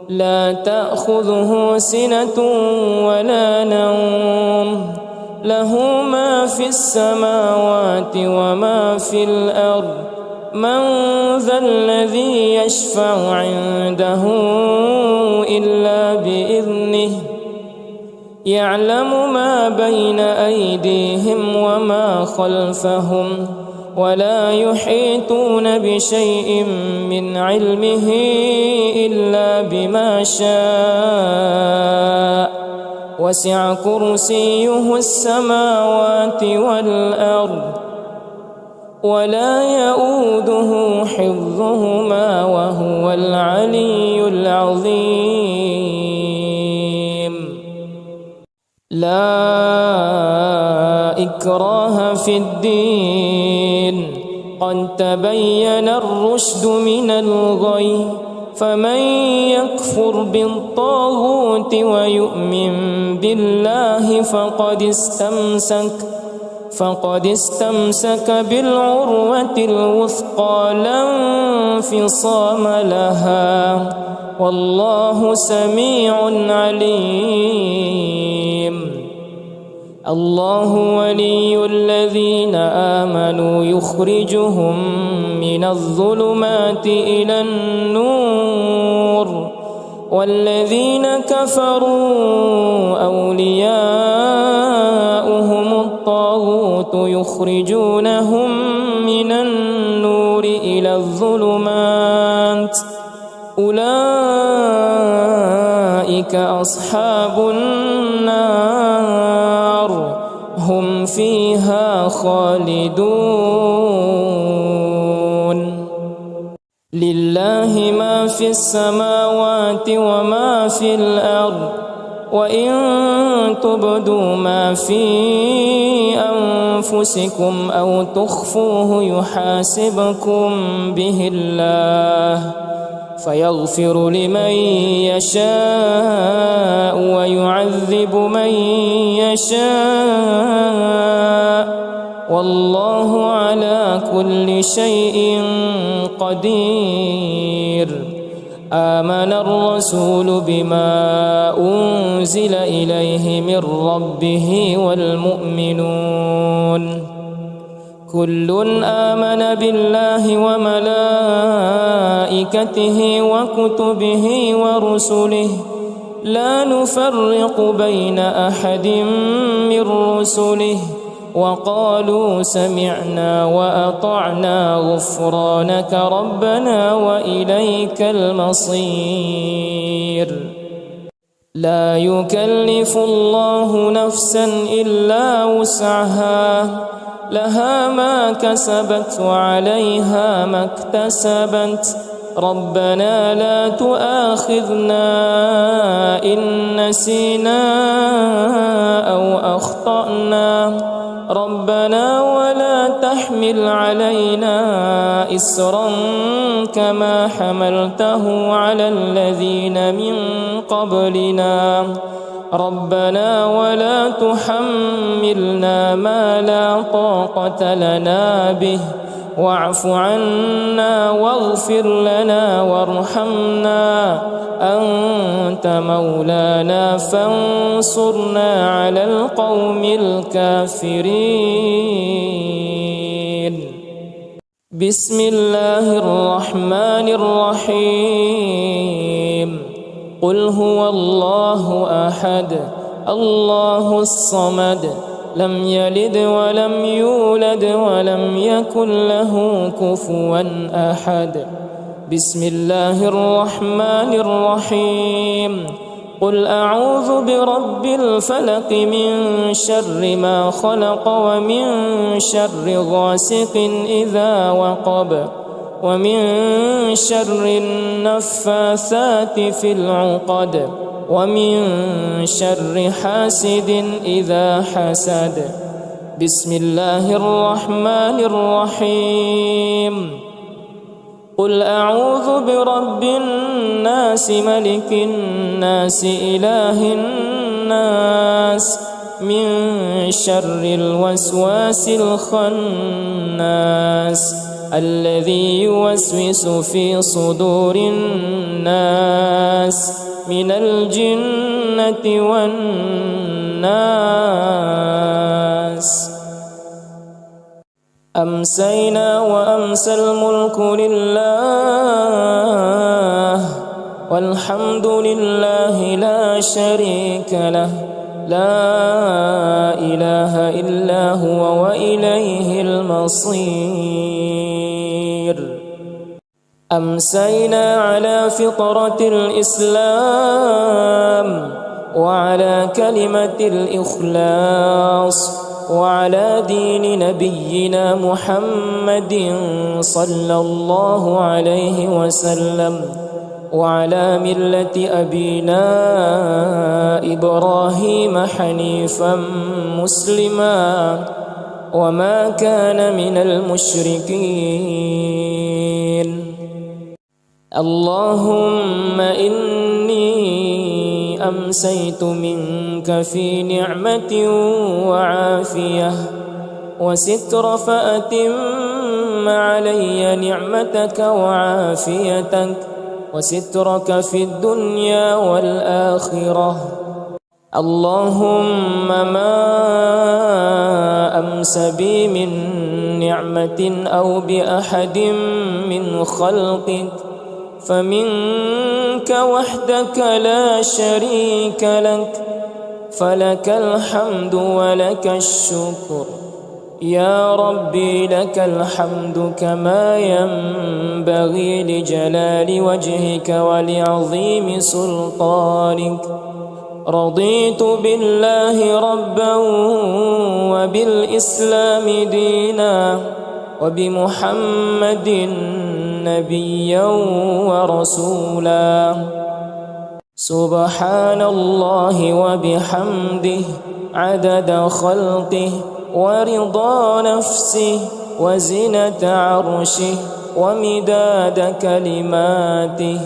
لا تأخذه سنة ولا نوم له ما في السماوات وما في الأرض من ذا الذي يشفع عنده إلا بإذنه يعلم ما بين أيديهم وما خلفهم ولا يحيطون بشيء من علمه إلا بما شاء وسع كرسيه السماوات والأرض ولا يؤوده حفظهما وهو العلي العظيم. لا إكراه في الدين قد تبين الرشد من الغي فمن يكفر بالطاغوت ويؤمن بالله فقد استمسك بالعروة الوثقى لا انفصام لها والله سميع عليم. الله ولي الذين آمنوا يخرجهم من الظلمات إلى النور والذين كفروا أولياؤهم الطاغوت يخرجونهم من النور إلى الظلمات أولئك أصحاب النار هم فيها خالدون. لله ما في السماوات وما في الأرض وإن تبدوا ما في أنفسكم أو تخفوه يحاسبكم به الله فيغفر لمن يشاء ويعذب من يشاء والله على كل شيء قدير. آمن الرسول بما أنزل إليه من ربه والمؤمنون كل آمن بالله وملائكته وكتبه ورسله لا نفرق بين أحد من رسله وقالوا سمعنا وأطعنا غفرانك ربنا وإليك المصير. لا يكلف الله نفسا إلا وسعها لها ما كسبت وعليها ما اكتسبت ربنا لا تؤاخذنا إن نسينا أو أخطأنا ربنا ولا تحمل علينا إسرا كما حملته على الذين من قبلنا ربنا ولا تحملنا ما لا طاقة لنا به واعف عنا واغفر لنا وارحمنا أنت مولانا فانصرنا على القوم الكافرين. بسم الله الرحمن الرحيم. قل هو الله أحد الله الصمد لم يلد ولم يولد ولم يكن له كفوا أحد. بسم الله الرحمن الرحيم. قل أعوذ برب الفلق من شر ما خلق ومن شر غاسق إذا وقب ومن شر النفاثات في العقد ومن شر حاسد إذا حسد. بسم الله الرحمن الرحيم. قل أعوذ برب الناس ملك الناس إله الناس من شر الوسواس الخناس الذي يوسوس في صدور الناس من الجنة والناس. أمسينا وأمسى الملك لله والحمد لله لا شريك له لا إله إلا هو وإليه المصير. أمسينا على فطرة الإسلام وعلى كلمة الإخلاص وعلى دين نبينا محمد صلى الله عليه وسلم وعلى ملة أبينا إبراهيم حنيفا مسلما وما كان من المشركين. اللهم إني أمسيت منك في نعمة وعافية وستر، فأتم علي نعمتك وعافيتك وسترك في الدنيا والآخرة. اللهم ما أمس بي من نعمة أو بأحد من خلقك فمنك وحدك لا شريك لك، فلك الحمد ولك الشكر. يا ربي لك الحمد كما ينبغي لجلال وجهك ولعظيم سلطانك. رضيت بالله ربا وبالإسلام دينا وبمحمد نبيا ورسولا. سبحان الله وبحمده عدد خلقه ورضا نفسه وزنة عرشه ومداد كلماته.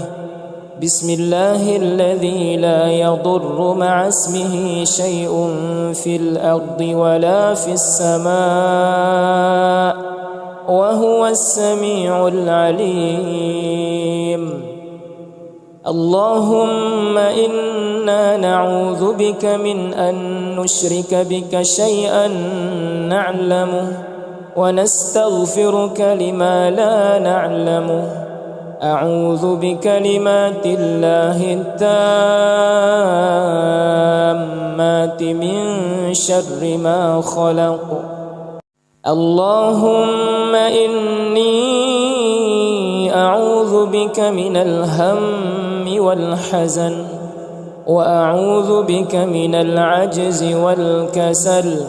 بسم الله الذي لا يضر مع اسمه شيء في الأرض ولا في السماء وهو السميع العليم. اللهم إنا نعوذ بك من أن نشرك بك شيئا نعلمه ونستغفرك لما لا نعلمه. أعوذ بكلمات الله التامات من شر ما خلق. اللهم إني أعوذ بك من الهم والحزن وأعوذ بك من العجز والكسل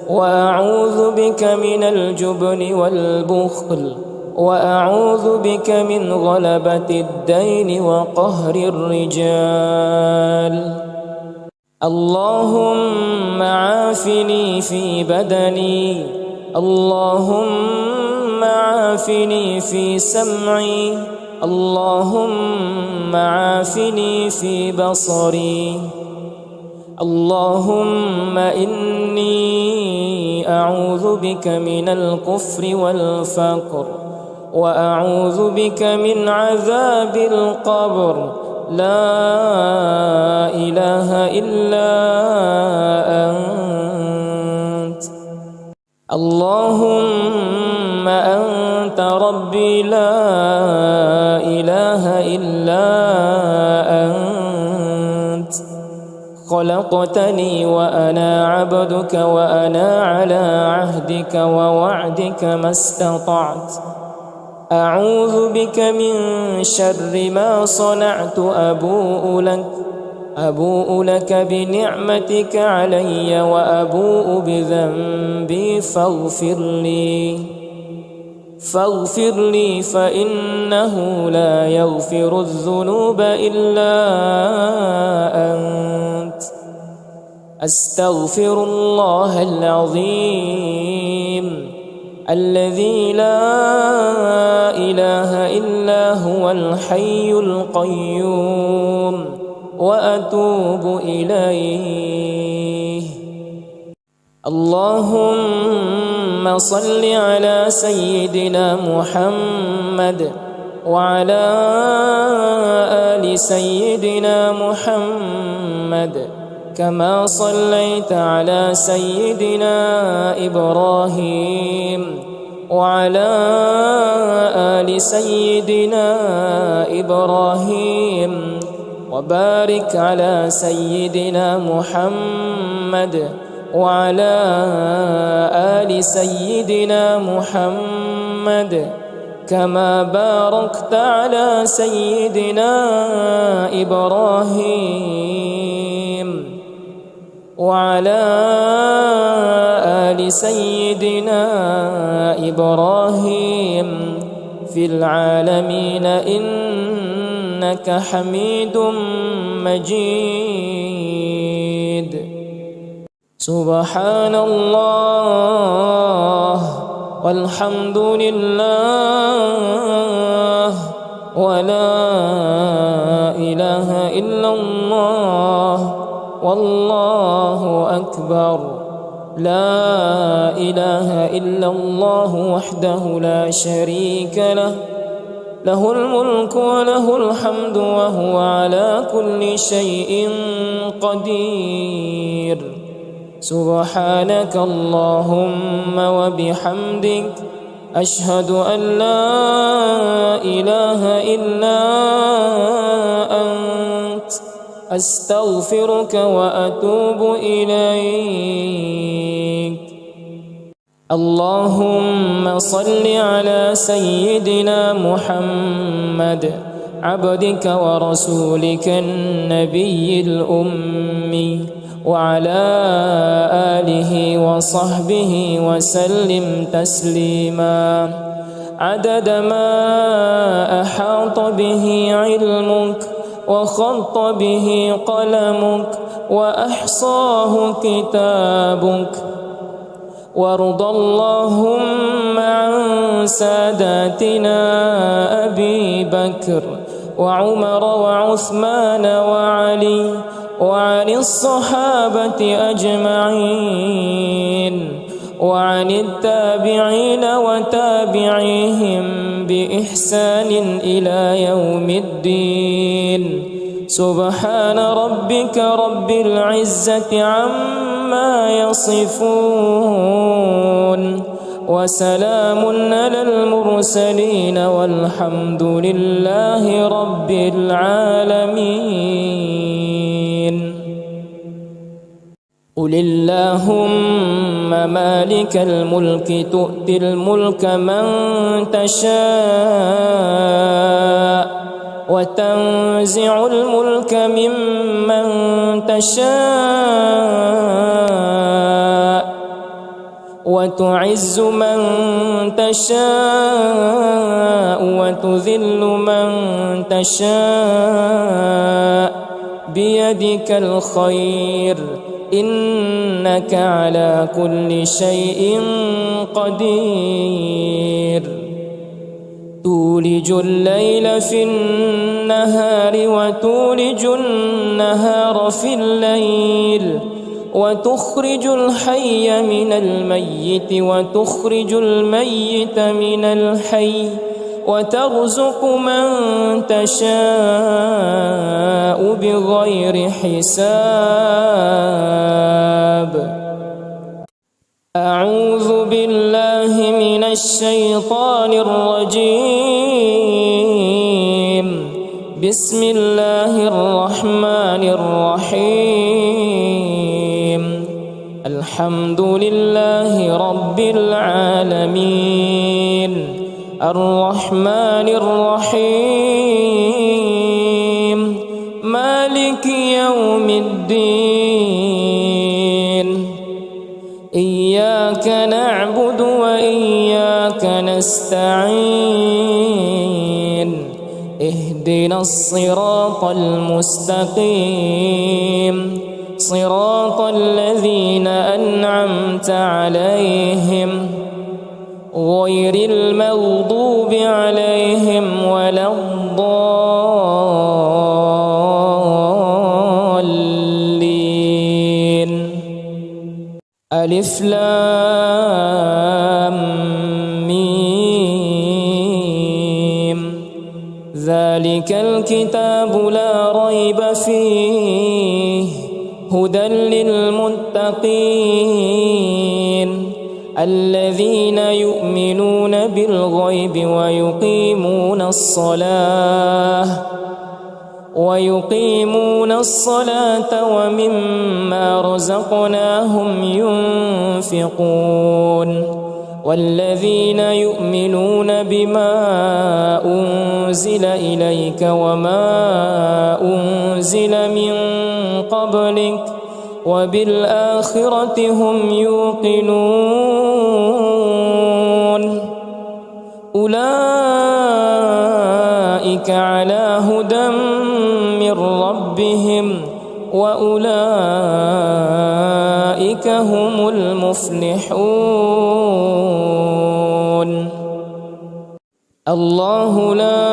وأعوذ بك من الجبن والبخل وأعوذ بك من غلبة الدين وقهر الرجال. اللهم عافني في بدني، اللهم عافني في سمعي، اللهم عافني في بصري. اللهم إني أعوذ بك من الكفر والفقر وأعوذ بك من عذاب القبر. لا إله إلا أنت. اللهم أنت ربي لا إله إلا أنت. خلقتني وأنا عبدك وأنا على عهدك ووعدك ما استطعت. أعوذ بك من شر ما صنعت. أبوء لك بنعمتك علي وأبوء بذنبي فاغفر لي فإنه لا يغفر الذنوب إلا أنت. أستغفر الله العظيم الذي لا إله إلا هو الحي القيوم وأتوب إليه. اللهم صل على سيدنا محمد وعلى آل سيدنا محمد كما صليت على سيدنا إبراهيم وعلى آل سيدنا إبراهيم وبارك على سيدنا محمد وعلى آل سيدنا محمد كما باركت على سيدنا إبراهيم وعلى آل سيدنا إبراهيم في العالمين إنك حميد مجيد. سبحان الله والحمد لله ولا إله إلا الله والله أكبر. لا إله إلا الله وحده لا شريك له، له الملك وله الحمد وهو على كل شيء قدير. سبحانك اللهم وبحمدك أشهد أن لا إله إلا أنت أستغفرك وأتوب إليك. اللهم صل على سيدنا محمد عبدك ورسولك النبي الأمي وعلى آله وصحبه وسلم تسليما عدد ما أحاط به علمك وخط به قلمك وأحصاه كتابك. وارض اللهم عن ساداتنا أبي بكر وعمر وعثمان وعلي وعن الصحابة أجمعين وعن التابعين وتابعيهم بإحسان إلى يوم الدين. سبحان ربك رب العزة عما يصفون وسلام على المرسلين والحمد لله رب العالمين. قل اللهم مالك الملك تؤتي الملك من تشاء وتنزع الملك ممن تشاء وتعز من تشاء وتذل من تشاء بيدك الخير إنك على كل شيء قدير. تولج الليل في النهار وتولج النهار في الليل وتخرج الحي من الميت وتخرج الميت من الحي وترزق من تشاء بغير حساب. أعوذ بالله من الشيطان الرجيم. بسم الله الرحمن الرحيم. الحمد لله رب العالمين الرحمن الرحيم مالك يوم الدين. إياك نعبد وإياك نستعين. اهدنا الصراط المستقيم صراط الذين أنعمت عليهم غير المغضوب عليهم ولا الضالين. ألف لام ميم ذلك الكتاب لا ريب فيه هدى للمتقين الذين يؤمنون بالغيب ويقيمون الصلاة ومما رزقناهم ينفقون والذين يؤمنون بما أنزل إليك وما أنزل من قبلك وبالآخرة هم يوقنون أولئك على هدى من ربهم وأولئك هم المفلحون الله لا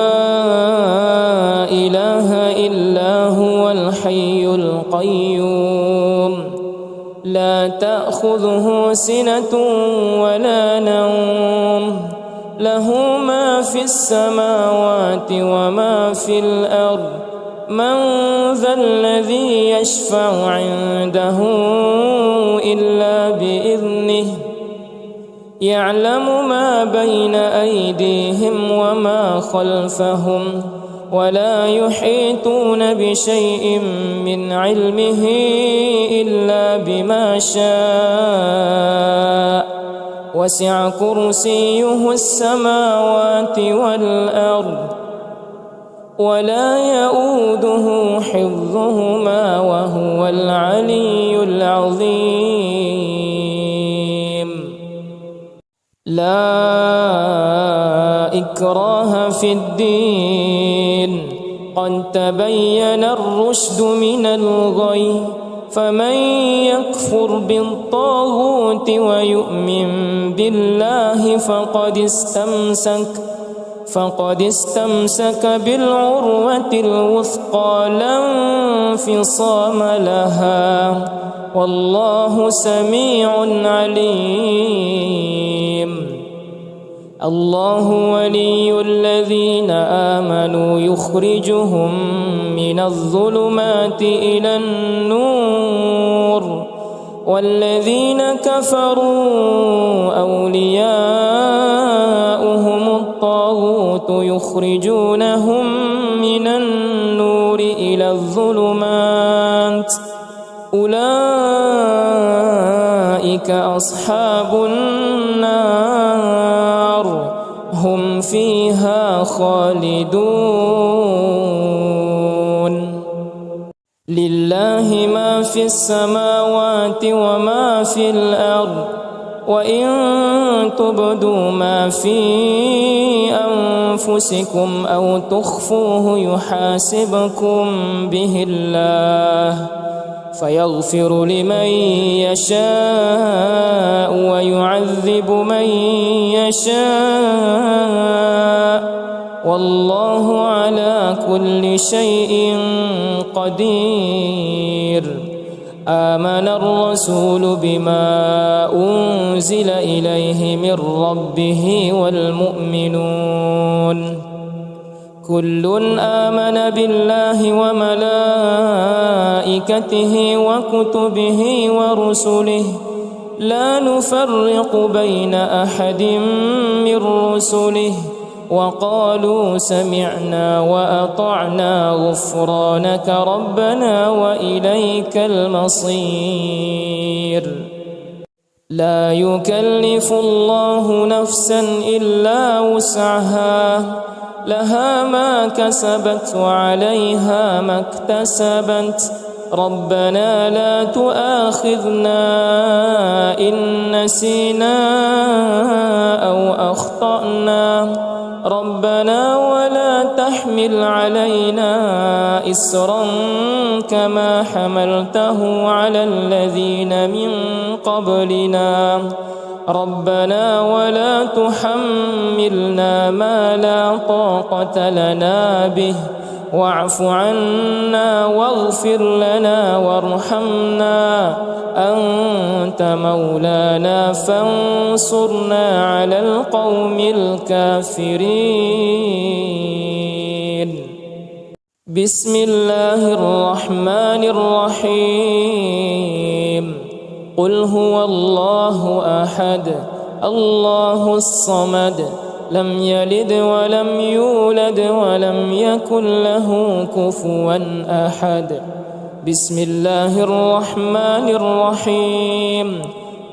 إله إلا هو الحي القيوم لا تأخذه سنة ولا نوم له ما في السماوات وما في الأرض من ذا الذي يشفع عنده إلا بإذنه يعلم ما بين أيديهم وما خلفهم ولا يحيطون بشيء من علمه إلا بما شاء وسع كرسيه السماوات والأرض ولا يؤوده حفظهما وهو العلي العظيم لا إكراه في الدين قد تبين الرشد من الغي فمن يكفر بالطاغوت ويؤمن بالله فقد استمسك بالعروة الوثقى لا انفصام لها والله سميع عليم الله ولي الذين آمنوا يخرجهم من الظلمات إلى النور والذين كفروا أولياؤهم الطاغوت يخرجونهم من النور إلى الظلمات أولئك أصحاب النار هم فيها خالدون لله ما في السماوات وما في الأرض وإن تبدوا ما في أنفسكم أو تخفوه يحاسبكم به الله فيغفر لمن يشاء ويعذب من يشاء والله على كل شيء قدير آمن الرسول بما أنزل إليه من ربه والمؤمنون كل آمن بالله وملائكته وكتبه ورسله لا نفرق بين أحد من رسله وقالوا سمعنا وأطعنا غفرانك ربنا وإليك المصير لا يكلف الله نفسا إلا وسعها لها ما كسبت وعليها ما اكتسبت ربنا لا تؤاخذنا إن نسينا أو أخطأنا ربنا ولا تحمل علينا إسرا كما حملته على الذين من قبلنا ربنا ولا تحملنا ما لا طاقة لنا به واعف عنا واغفر لنا وارحمنا أنت مولانا فانصرنا على القوم الكافرين. بسم الله الرحمن الرحيم. قل هو الله أحد الله الصمد لم يلد ولم يولد ولم يكن له كفوا أحد. بسم الله الرحمن الرحيم.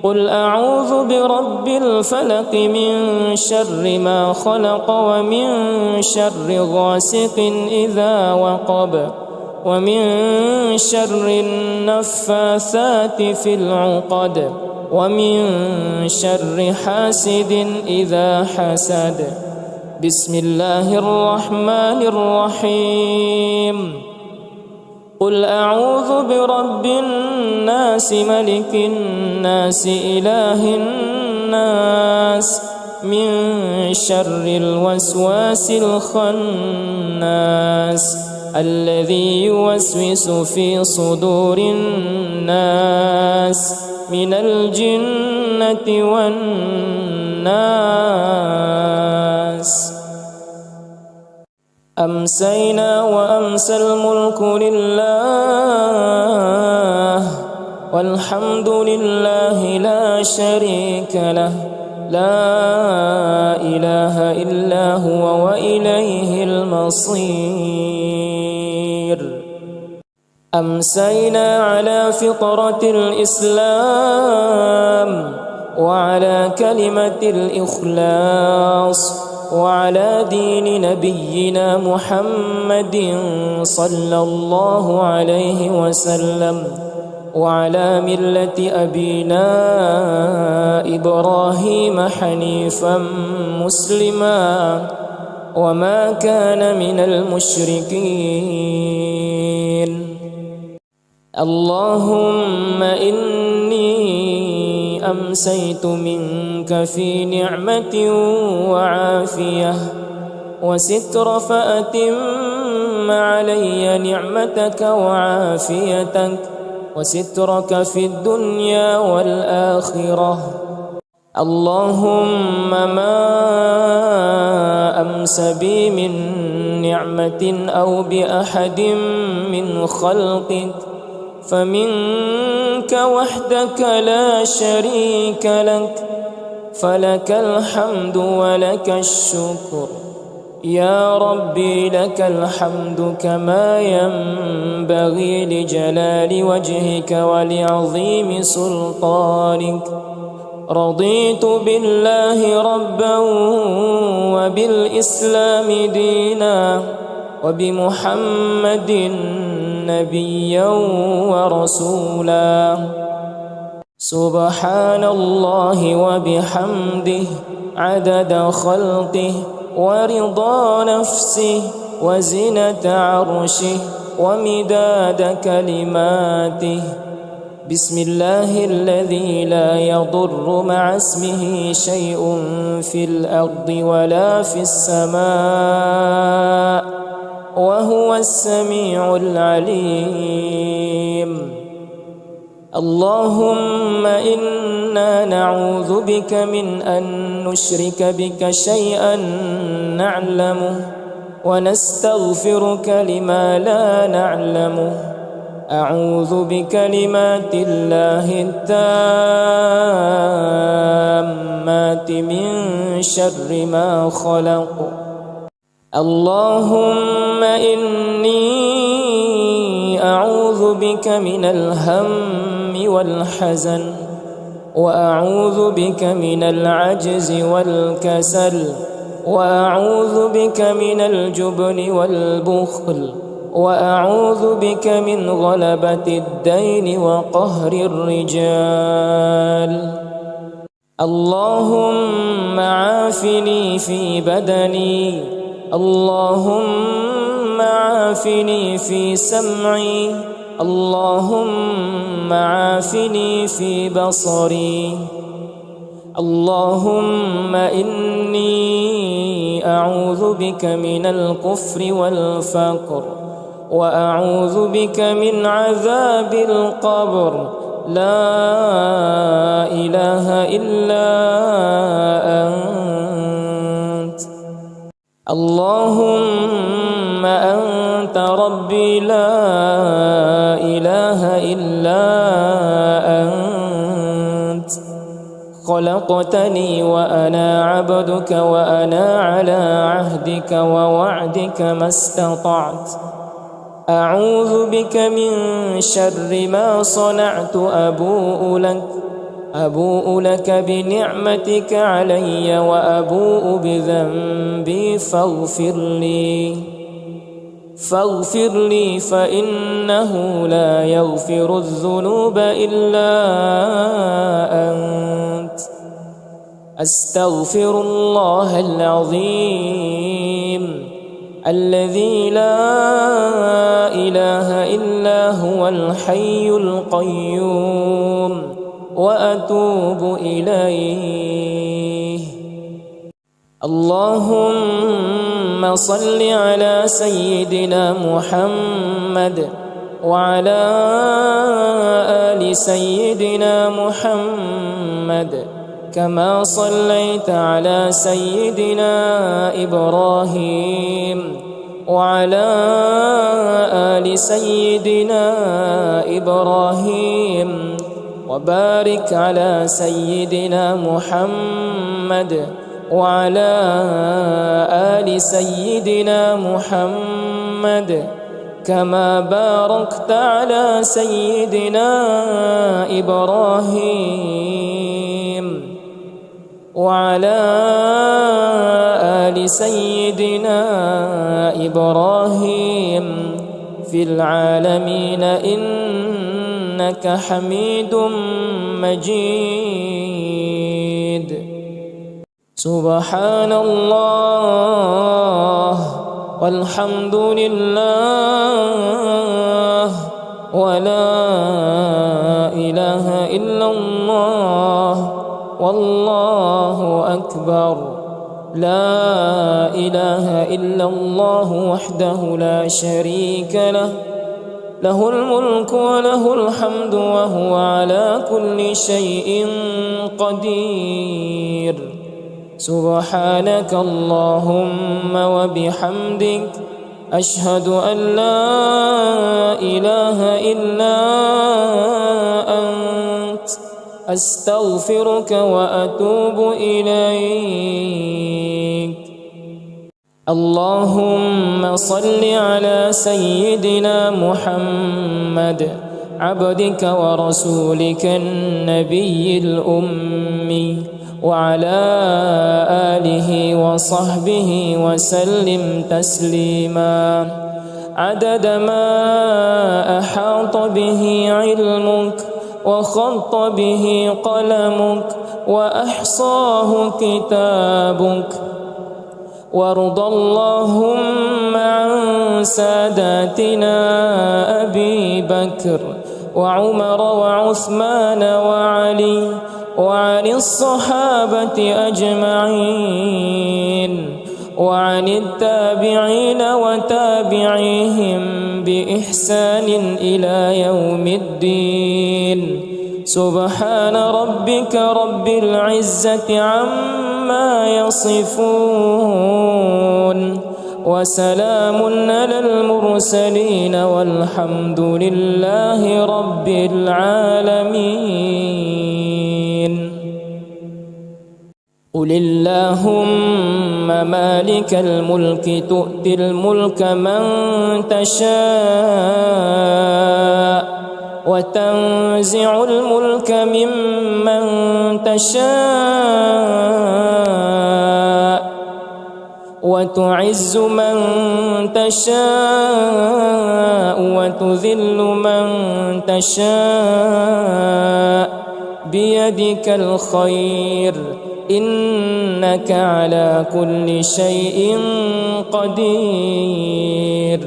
قل أعوذ برب الفلق من شر ما خلق ومن شر غاسق إذا وقب ومن شر النفاثات في العقد ومن شر حاسد إذا حسد. بسم الله الرحمن الرحيم. قل أعوذ برب الناس ملك الناس إله الناس من شر الوسواس الخناس الذي يوسوس في صدور الناس من الجنة والناس. أمسينا وأمسى الملك لله والحمد لله لا شريك له لا إله إلا هو وإليه المصير. أمسينا على فطرة الإسلام وعلى كلمة الإخلاص وعلى دين نبينا محمد صلى الله عليه وسلم وعلى ملة أبينا إبراهيم حنيفا مسلما وما كان من المشركين. اللهم إني أمسيت منك في نعمة وعافية وستر فأتم علي نعمتك وعافيتك وسترك في الدنيا والآخرة. اللهم ما أمس بي من نعمة أو بأحد من خلقك فمنك وحدك لا شريك لك فلك الحمد ولك الشكر. يا ربي لك الحمد كما ينبغي لجلال وجهك ولعظيم سلطانك. رضيت بالله ربا وبالإسلام دينا وبمحمد نبيا ورسولا. سبحان الله وبحمده عدد خلقه ورضا نفسه وزنة عرشه ومداد كلماته. بسم الله الذي لا يضر مع اسمه شيء في الأرض ولا في السماء وهو السميع العليم. اللهم إنا نعوذ بك من أن نشرك بك شيئا نعلمه ونستغفرك لما لا نعلمه. أعوذ بكلمات الله التامات من شر ما خلق. اللهم إني أعوذ بك من الهم والحزن وأعوذ بك من العجز والكسل وأعوذ بك من الجبن والبخل وأعوذ بك من غلبة الدين وقهر الرجال. اللهم عافني في بدني اللهم عافني في سمعي اللهم عافني في بصري. اللهم إني أعوذ بك من الكفر والفقر وأعوذ بك من عذاب القبر لا إله إلا أنت اللهم أنت ربي لا إله إلا أنت خلقتني وأنا عبدك وأنا على عهدك ووعدك ما استطعت أعوذ بك من شر ما صنعت أبوء لك بنعمتك علي وأبوء بذنبي فاغفر لي فإنه لا يغفر الذنوب إلا أنت أستغفر الله العظيم الذي لا إله إلا هو الحي القيوم وأتوب إليه اللهم صل على سيدنا محمد وعلى آل سيدنا محمد كما صليت على سيدنا إبراهيم وعلى آل سيدنا إبراهيم وبارك على سيدنا محمد وعلى آل سيدنا محمد كما باركت على سيدنا إبراهيم وعلى آل سيدنا إبراهيم في العالمين إنك حميد مجيد سبحان الله والحمد لله ولا إله إلا الله والله أكبر لا إله إلا الله وحده لا شريك له له الملك وله الحمد وهو على كل شيء قدير سبحانك اللهم وبحمدك أشهد أن لا إله إلا أنت أستغفرك وأتوب إليك اللهم صل على سيدنا محمد عبدك ورسولك النبي الأمي وعلى آله وصحبه وسلم تسليما عدد ما أحاط به علمك وخط به قلمك وأحصاه كتابك وارض اللهم عن ساداتنا أبي بكر وعمر وعثمان وعلي وعن الصحابة أجمعين وعن التابعين وتابعيهم بإحسان إلى يوم الدين سبحان ربك رب العزة عما يصفون وسلام على المرسلين والحمد لله رب العالمين قل اللهم مالك الملك تؤتي الملك من تشاء وتنزع الملك ممن تشاء وتعز من تشاء وتذل من تشاء بيدك الخير إنك على كل شيء قدير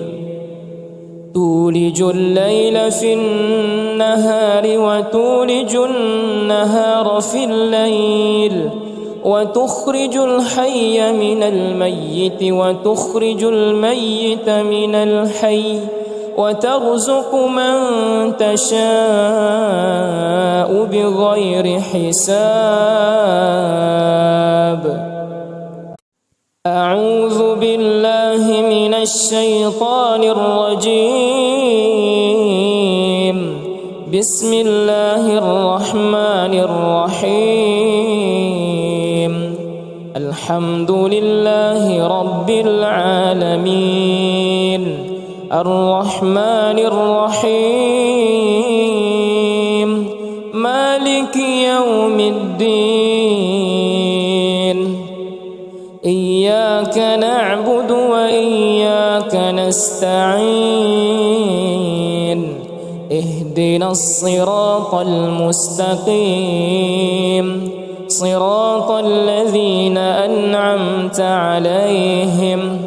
تولج الليل في النهار وتولج النهار في الليل وتخرج الحي من الميت وتخرج الميت من الحي وترزق من تشاء بغير حساب. أعوذ بالله من الشيطان الرجيم. بسم الله الرحمن الرحيم. الحمد لله رب العالمين الرحمن الرحيم مالك يوم الدين. إياك نعبد وإياك نستعين. اهدنا الصراط المستقيم صراط الذين أنعمت عليهم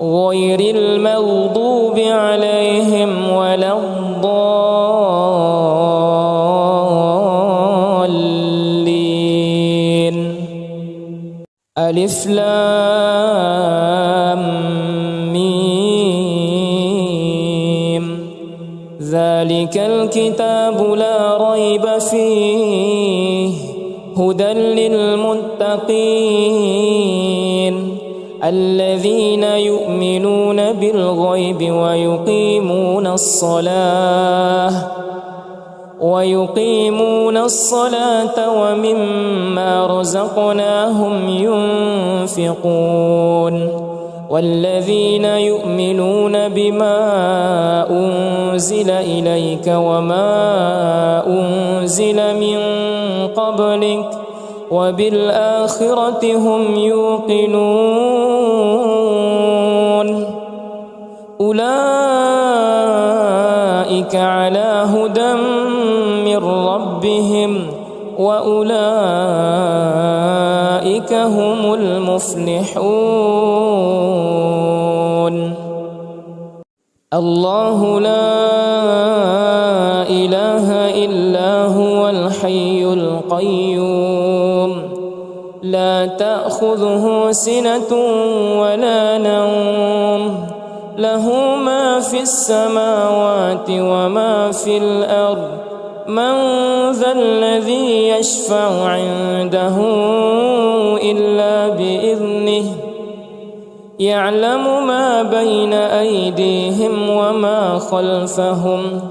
غير المغضوب عليهم ولا الضالين. ألف لام ميم. ذلك الكتاب لا ريب فيه هدى للمتقين الذين يؤمنون بالغيب ويقيمون الصلاة ومما رزقناهم ينفقون والذين يؤمنون بما أنزل إليك وما أنزل من قبلك وبالآخرة هم يوقنون. أولئك على هدى من ربهم وأولئك هم المفلحون. الله لا إله إلا هو الحي القيوم لا تأخذه سنة ولا نوم له ما في السماوات وما في الأرض. من ذا الذي يشفع عنده إلا بإذنه يعلم ما بين أيديهم وما خلفهم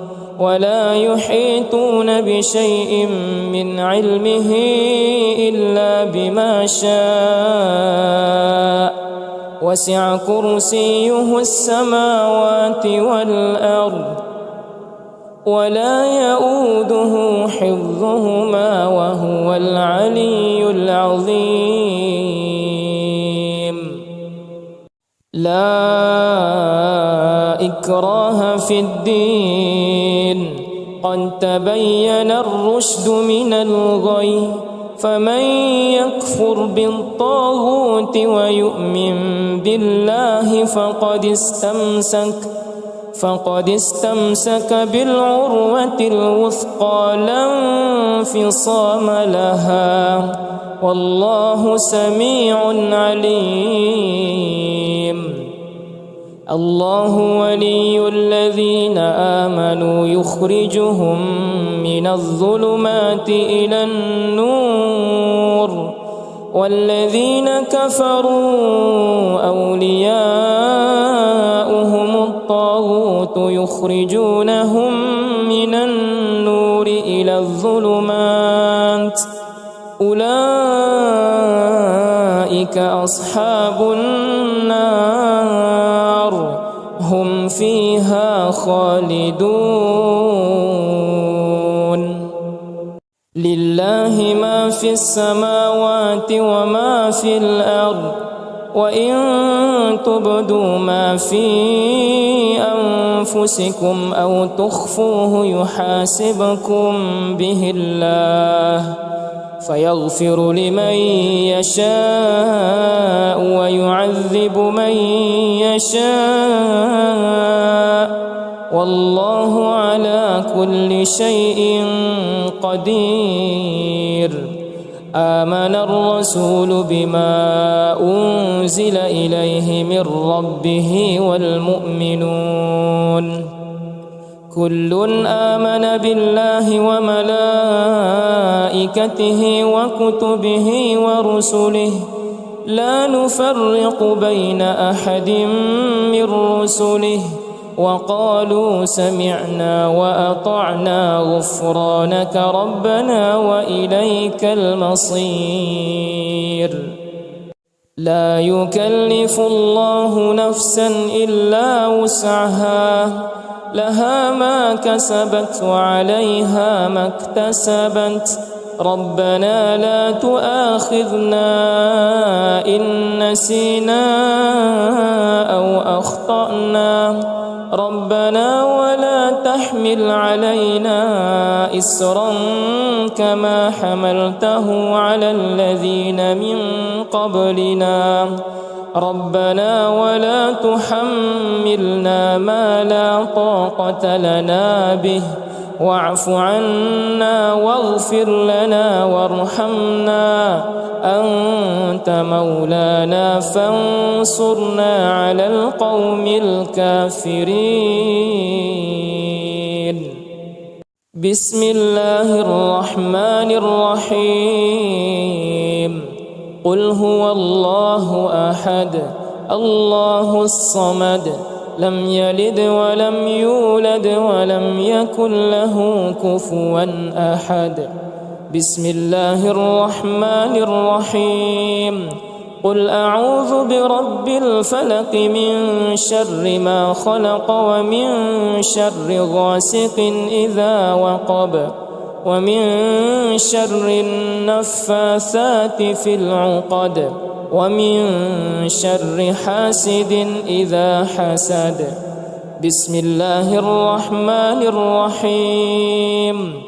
ولا يحيطون بشيء من علمه إلا بما شاء وسع كرسيه السماوات والأرض ولا يؤوده حفظهما وهو العلي العظيم. لا إكراه في الدين قد تبين الرشد من الغي فمن يكفر بالطاغوت ويؤمن بالله فقد استمسك بالعروة الوثقى لا انفصام لها والله سميع عليم. الله ولي الذين آمنوا يخرجهم من الظلمات إلى النور والذين كفروا أولياؤهم الطاغوت يخرجونهم من النور إلى الظلمات أولئك أصحاب النار هم فيها خالدون. لله ما في السماوات وما في الأرض وإن تبدوا ما في أنفسكم أو تخفوه يحاسبكم به الله فيغفر لمن يشاء ويعذب من يشاء والله على كل شيء قدير. آمن الرسول بما أنزل إليه من ربه والمؤمنون كل آمن بالله وملائكته وكتبه ورسله لا نفرق بين أحد من رسله وقالوا سمعنا وأطعنا غفرانك ربنا وإليك المصير لا يكلف الله نفسا إلا وسعها لها ما كسبت وعليها ما اكتسبت ربنا لا تؤاخذنا إن نسينا أو أخطأنا ربنا ولا تحمل علينا إسرا كما حملته على الذين من قبلنا ربنا ولا تحملنا ما لا طاقة لنا به واعف عنا واغفر لنا وارحمنا أنت مولانا فانصرنا على القوم الكافرين بسم الله الرحمن الرحيم قل هو الله أحد الله الصمد لم يلد ولم يولد ولم يكن له كفوا أحد بسم الله الرحمن الرحيم قل أعوذ برب الفلق من شر ما خلق ومن شر غاسق إذا وقب ومن شر النفاثات في العقد ومن شر حاسد إذا حسد بسم الله الرحمن الرحيم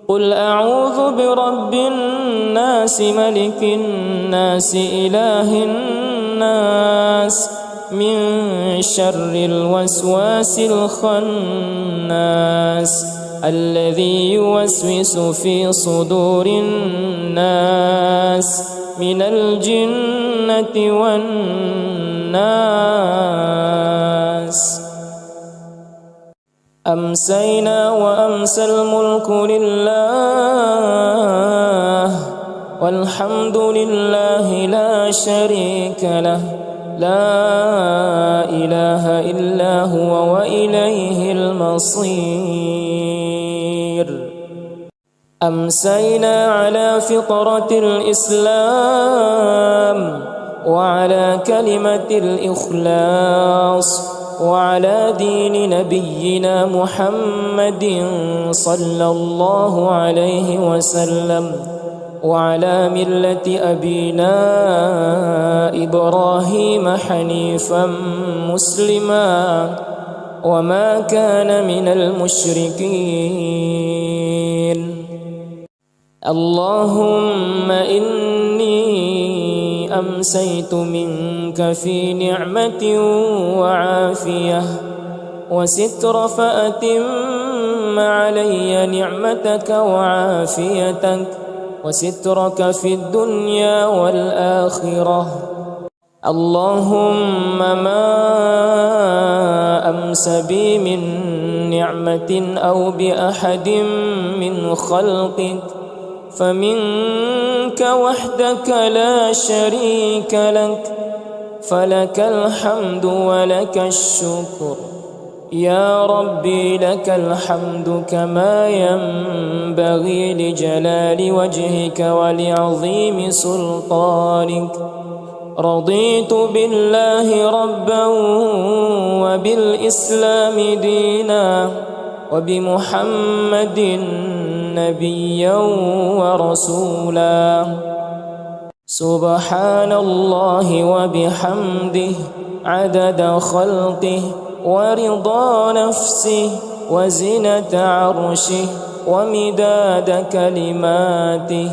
قل أعوذ برب الناس ملك الناس إله الناس من شر الوسواس الخناس الذي يوسوس في صدور الناس من الجنة والناس أمسينا وأمسى الملك لله والحمد لله لا شريك له لا إله إلا هو وإليه المصير أمسينا على فطرة الإسلام وعلى كلمة الإخلاص وعلى دين نبينا محمد صلى الله عليه وسلم وعلى ملة أبينا إبراهيم حنيفا مسلما وما كان من المشركين اللهم إني أمسيت منك في نعمة وعافية وستر فأتم علي نعمتك وعافيتك وسترك في الدنيا والآخرة اللهم ما أمس بي من نعمة أو بأحد من خلقك فمنك وحدك لا شريك لك فلك الحمد ولك الشكر يا ربي لك الحمد كما ينبغي لجلال وجهك ولعظيم سلطانك رضيت بالله ربا وبالإسلام دينا وبمحمد نبيا ورسولا سبحان الله وبحمده عدد خلقه ورضا نفسه وزنة عرشه ومداد كلماته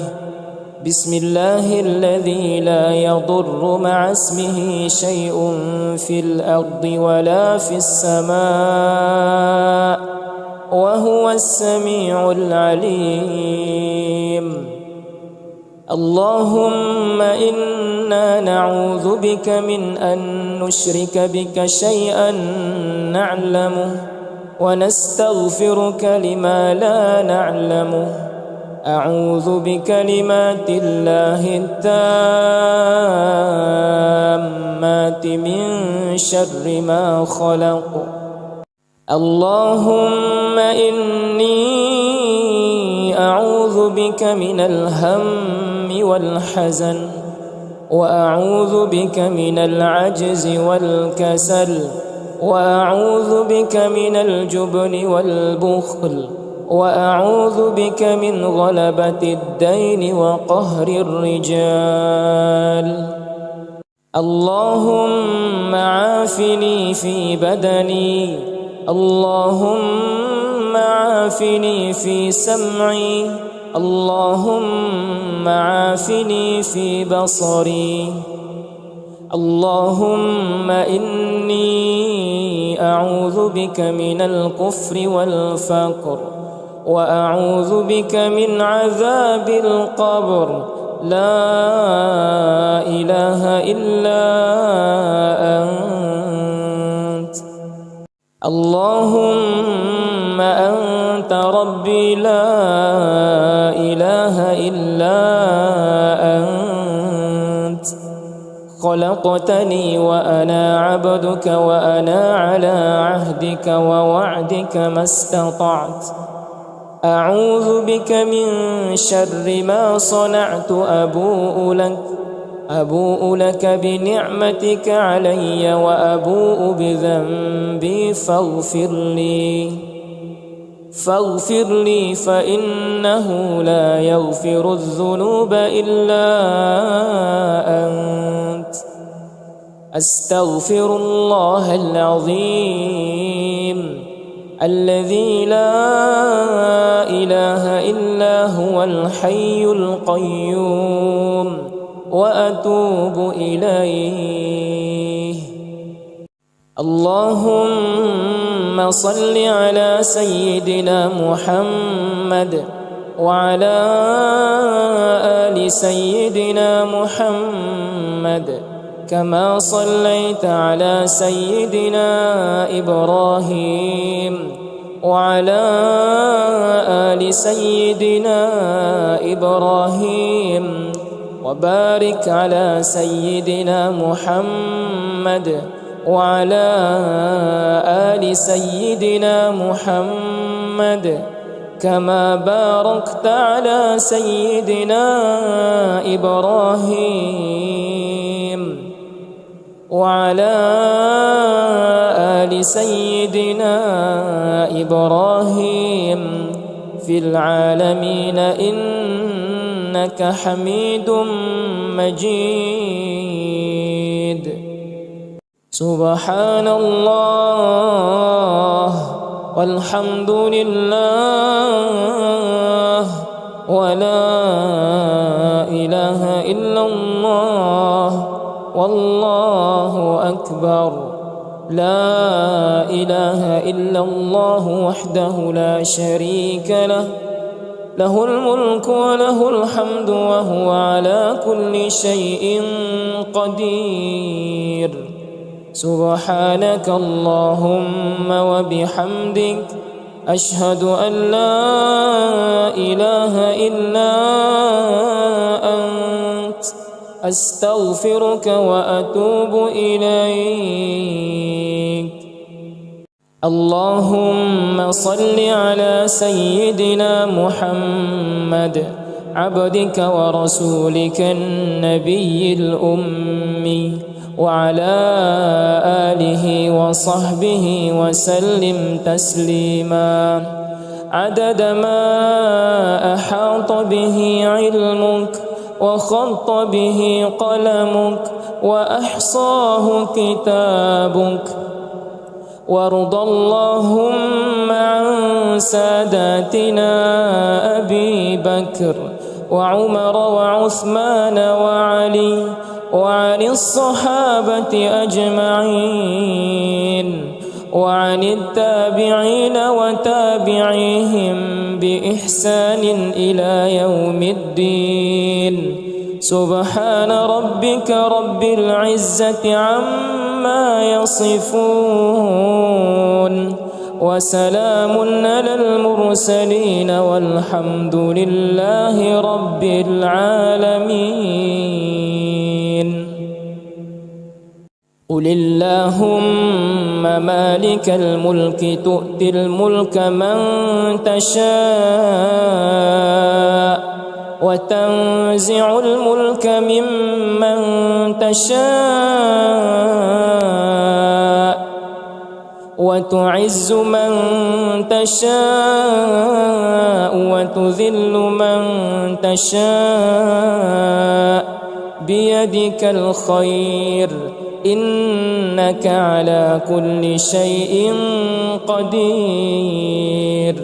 بسم الله الذي لا يضر مع اسمه شيء في الأرض ولا في السماء وهو السميع العليم اللهم إنا نعوذ بك من أن نشرك بك شيئا نعلمه ونستغفرك لما لا نعلمه. أعوذ بكلمات الله التامات من شر ما خلق. اللهم إني أعوذ بك من الهم والحزن، وأعوذ بك من العجز والكسل، وأعوذ بك من الجبن والبخل، وأعوذ بك من غلبة الدين وقهر الرجال. اللهم عافني في بدني، اللهم عافني في سمعي، اللهم عافني في بصري. اللهم إني أعوذ بك من الكفر والفقر، وأعوذ بك من عذاب القبر. لا إله إلا أنت. اللهم أنت ربي لا إله إلا أنت. خلقتني وأنا عبدك، وأنا على عهدك ووعدك ما استطعت. أعوذ بك من شر ما صنعت. أبوء لك بنعمتك علي وأبوء بذنبي فاغفر لي فإنه لا يغفر الذنوب إلا أنت. أستغفر الله العظيم الذي لا إله إلا هو الحي القيوم، وأتوب إليه. اللهم صل على سيدنا محمد وعلى آل سيدنا محمد، كما صليت على سيدنا إبراهيم وعلى آل سيدنا إبراهيم، وبارك على سيدنا محمد وعلى آل سيدنا محمد، كما باركت على سيدنا إبراهيم وعلى آل سيدنا إبراهيم في العالمين إنك حميد مجيد. سبحان الله والحمد لله ولا إله إلا الله والله أكبر. لا إله إلا الله وحده لا شريك له، له الملك وله الحمد وهو على كل شيء قدير. سبحانك اللهم وبحمدك، أشهد أن لا إله إلا أنت، أستغفرك وأتوب إليك. اللهم صل على سيدنا محمد عبدك ورسولك النبي الأمي، وعلى آله وصحبه وسلم تسليما عدد ما أحاط به علمك وخط به قلمك وأحصاه كتابك. وارض اللهم عن ساداتنا أبي بكر وعمر وعثمان وعلي وعن الصحابة أجمعين، وعن التابعين وتابعيهم بإحسان إلى يوم الدين. سبحان ربك رب العزة عما يصفون، وسلام على المرسلين، والحمد لله رب العالمين. قل اللهم مالك الملك تؤتي الملك من تشاء وتنزع الملك ممن تشاء وتعز من تشاء وتذل من تشاء بيدك الخير، إنك على كل شيء قدير.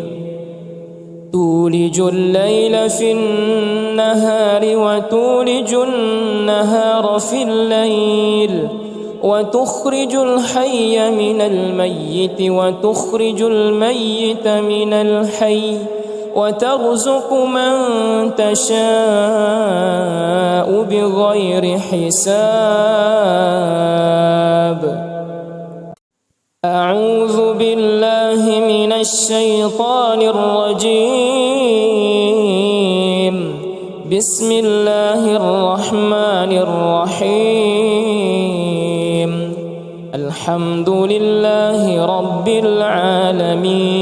تولج الليل في النهار وتولج النهار في الليل، وتخرج الحي من الميت وتخرج الميت من الحي، وترزق من تشاء بغير حساب. أعوذ بالله من الشيطان الرجيم. بسم الله الرحمن الرحيم. الحمد لله رب العالمين،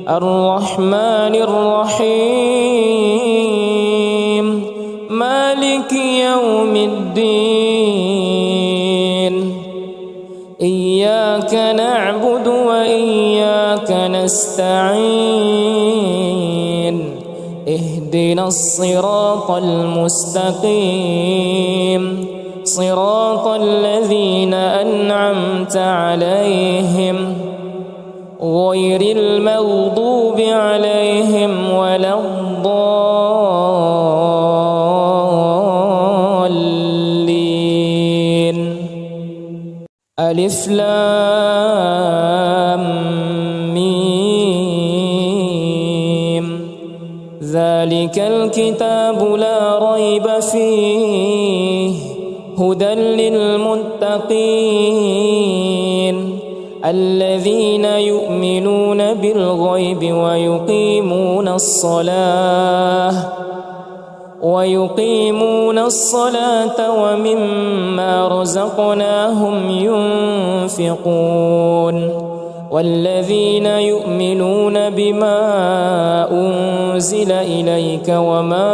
الرحمن الرحيم، مالك يوم الدين. إياك نعبد وإياك نستعين، اهدنا الصراط المستقيم، صراط الذين أنعمت عليهم غير المغضوب عليهم ولا الضالين. ألف لام ميم. ذلك الكتاب لا ريب فيه، هدى للمتقين الذين يؤمنون بالغيب ويقيمون الصلاة ومما رزقناهم ينفقون، والذين يؤمنون بما أنزل إليك وما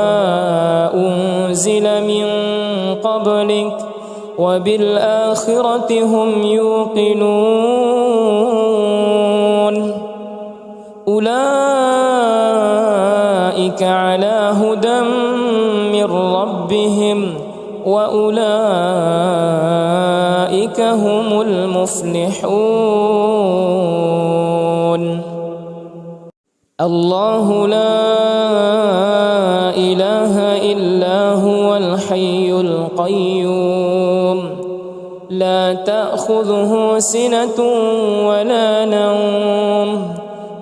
أنزل من قبلك وبالآخرة هم يوقنون. أولئك على هدى من ربهم وأولئك هم المفلحون. الله لا إله إلا هو الحي القيوم، لا تأخذه سنة ولا نوم،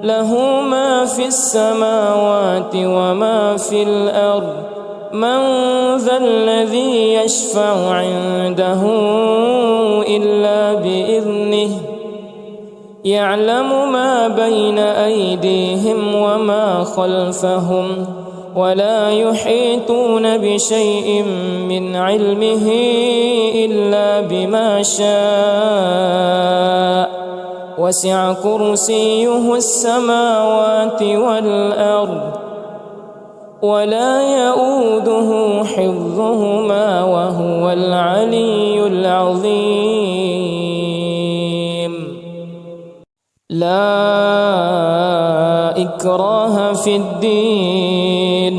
له ما في السماوات وما في الأرض. من ذا الذي يشفع عنده إلا بإذنه، يعلم ما بين أيديهم وما خلفهم، ولا يحيطون بشيء من علمه إلا بما شاء، وسع كرسيه السماوات والأرض، ولا يؤوده حفظهما وهو العلي العظيم. لا إكراه في الدين،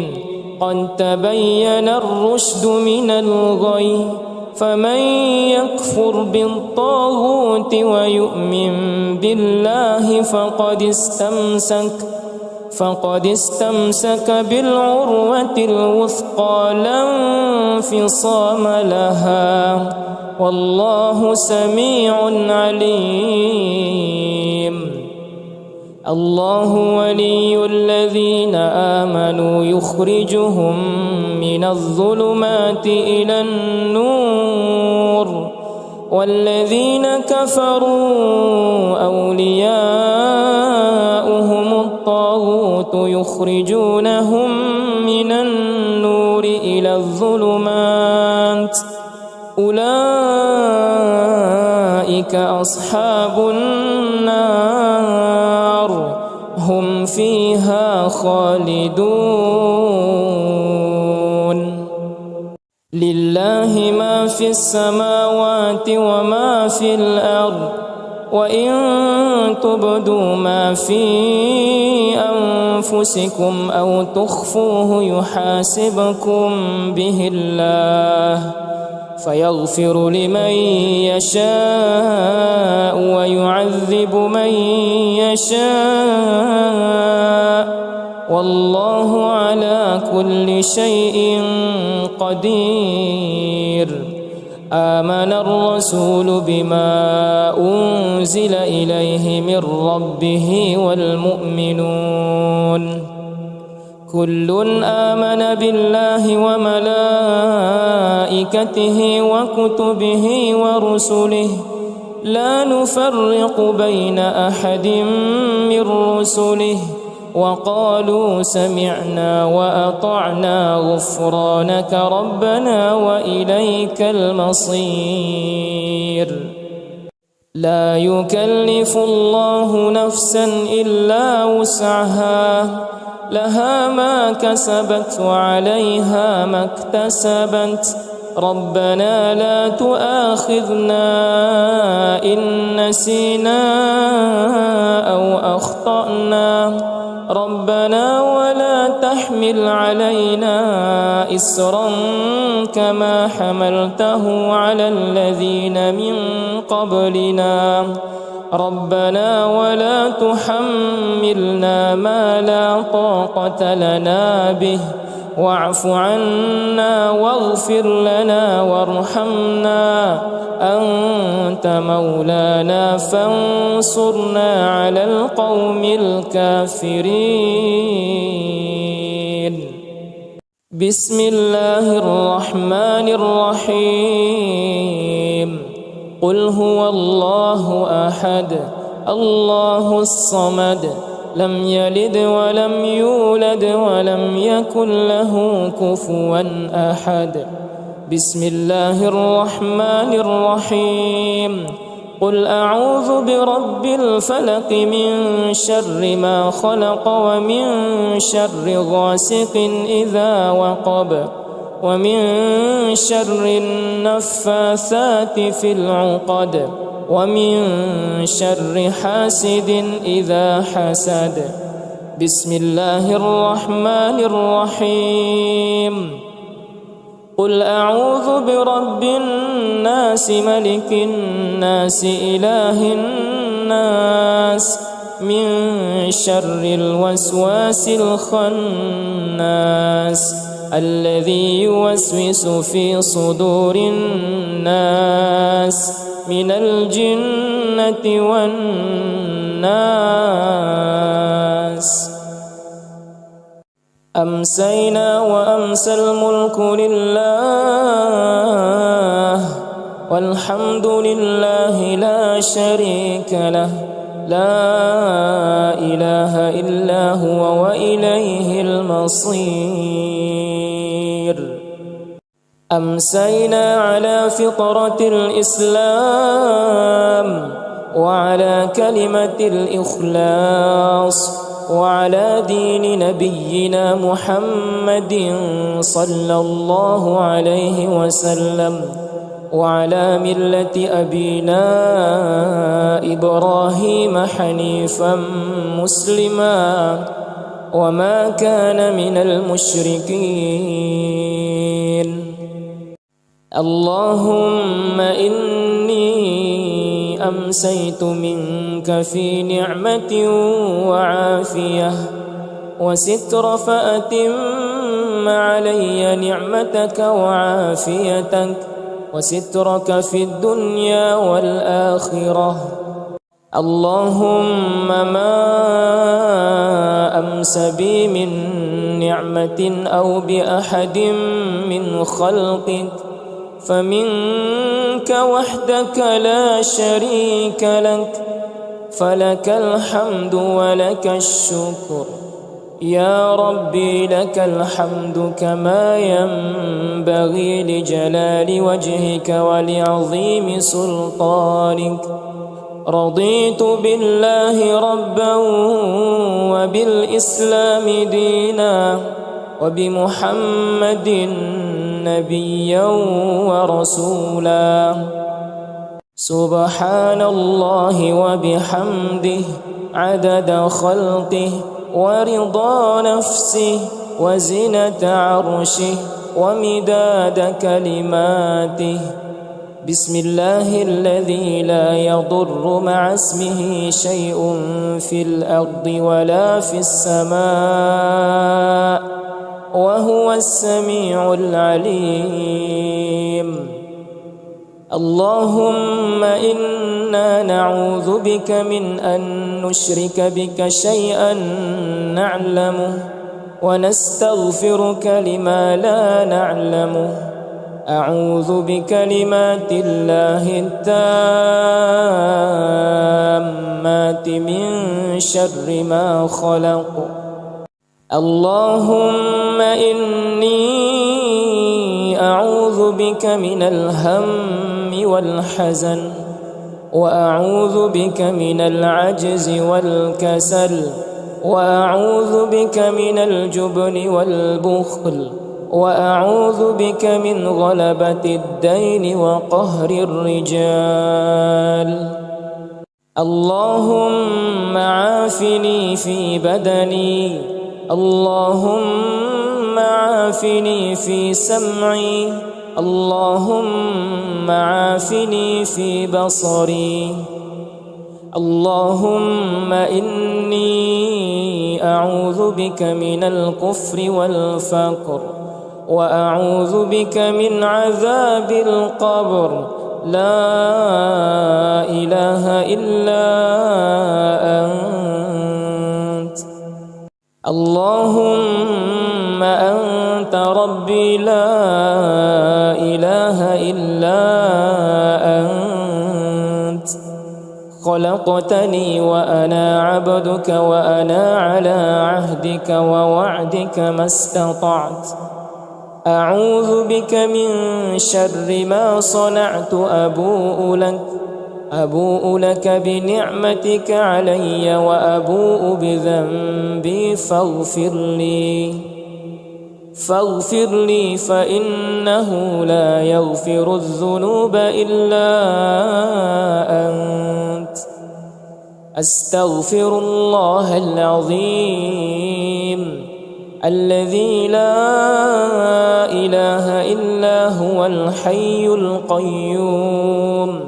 قد تبين الرشد من الغي، فمن يكفر بالطاغوت ويؤمن بالله فقد استمسك بالعروة الوثقى لا انفصام لها، والله سميع عليم. الله ولي الذين آمنوا يخرجهم من الظلمات إلى النور، والذين كفروا أولياؤهم الطاغوت يخرجونهم من النور إلى الظلمات، أولئك أصحاب النار هم فيها خالدون. لله ما في السماوات وما في الأرض، وإن تبدوا ما في أنفسكم أو تخفوه يحاسبكم به الله، فيغفر لمن يشاء ويعذب من يشاء، والله على كل شيء قدير. آمن الرسول بما أنزل إليه من ربه والمؤمنون كل آمن بالله وملائكته وكتبه ورسله لا نفرق بين أحد من رسله، وقالوا سمعنا وأطعنا غفرانك ربنا وإليك المصير. لا يكلف الله نفسا إلا وسعها، لها ما كسبت وعليها ما اكتسبت، ربنا لا تؤاخذنا إن نسينا أو أخطأنا، ربنا ولا تحمل علينا إسرا كما حملته على الذين من قبلنا، ربنا ولا تحملنا ما لا طاقة لنا به، واعف عنا واغفر لنا وارحمنا، أنت مولانا فانصرنا على القوم الكافرين. بسم الله الرحمن الرحيم. قل هو الله أحد الله الصمد لم يلد ولم يولد ولم يكن له كفوا أحد. بسم الله الرحمن الرحيم. قل أعوذ برب الفلق من شر ما خلق ومن شر غاسق إذا وقب ومن شر النفاثات في العقد ومن شر حاسد إذا حسد. بسم الله الرحمن الرحيم. قل أعوذ برب الناس ملك الناس إله الناس من شر الوسواس الخناس الذي يوسوس في صدور الناس من الجنة والناس. أمسينا وأمسى الملك لله والحمد لله لا شريك له لا إله إلا هو وإليه المصير. أمسينا على فطرة الإسلام وعلى كلمة الإخلاص وعلى دين نبينا محمد صلى الله عليه وسلم وعلى ملة أبينا إبراهيم حنيفا مسلما وما كان من المشركين. اللهم إني أمسيت منك في نعمة وعافية وستر، فأتم علي نعمتك وعافيتك وسترك في الدنيا والآخرة. اللهم ما أمس بي من نعمة أو بأحد من خلقك فمنك وحدك لا شريك لك، فلك الحمد ولك الشكر. يا ربي لك الحمد كما ينبغي لجلال وجهك ولعظيم سلطانك. رضيت بالله ربا وبالإسلام دينا وبمحمد نبيا ورسولا. سبحان الله وبحمده عدد خلقه ورضا نفسه وزنة عرشه ومداد كلماته. بسم الله الذي لا يضر مع اسمه شيء في الأرض ولا في السماء وهو السميع العليم. اللهم إنا نعوذ بك من أن نشرك بك شيئا نعلمه ونستغفرك لما لا نعلمه. أعوذ بكلمات الله التامات من شر ما خلق. اللهم إني أعوذ بك من الهم والحزن، وأعوذ بك من العجز والكسل، وأعوذ بك من الجبن والبخل، وأعوذ بك من غلبة الدين وقهر الرجال. اللهم عافني في بدني، اللهم عافني في سمعي، اللهم عافني في بصري. اللهم إني أعوذ بك من الكفر والفقر، وأعوذ بك من عذاب القبر. لا إله إلا أنت. اللهم أنت ربي لا إله إلا أنت. خلقتني وأنا عبدك وأنا على عهدك ووعدك ما استطعت. أعوذ بك من شر ما صنعت. أبوء لك بنعمتك علي وأبوء بذنبي فاغفر لي فإنه لا يغفر الذنوب إلا أنت. أستغفر الله العظيم الذي لا إله إلا هو الحي القيوم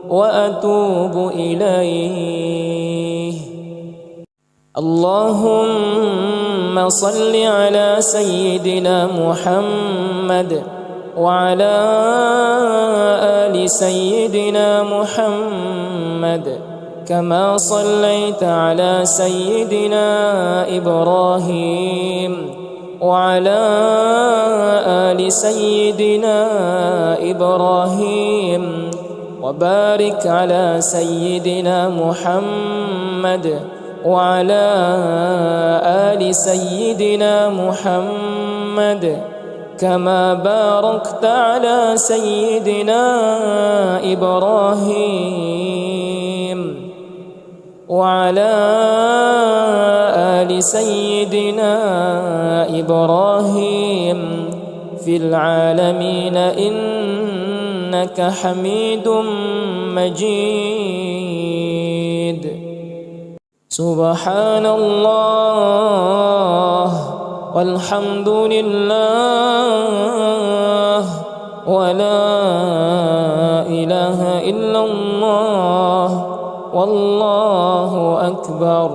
وأتوب إليه. اللهم صل على سيدنا محمد وعلى آل سيدنا محمد كما صليت على سيدنا إبراهيم وعلى آل سيدنا إبراهيم، وبارك على سيدنا محمد وعلى آل سيدنا محمد كما باركت على سيدنا إبراهيم وعلى آل سيدنا إبراهيم في العالمين إنك حميد مجيد. سبحان الله والحمد لله ولا إله إلا الله والله أكبر.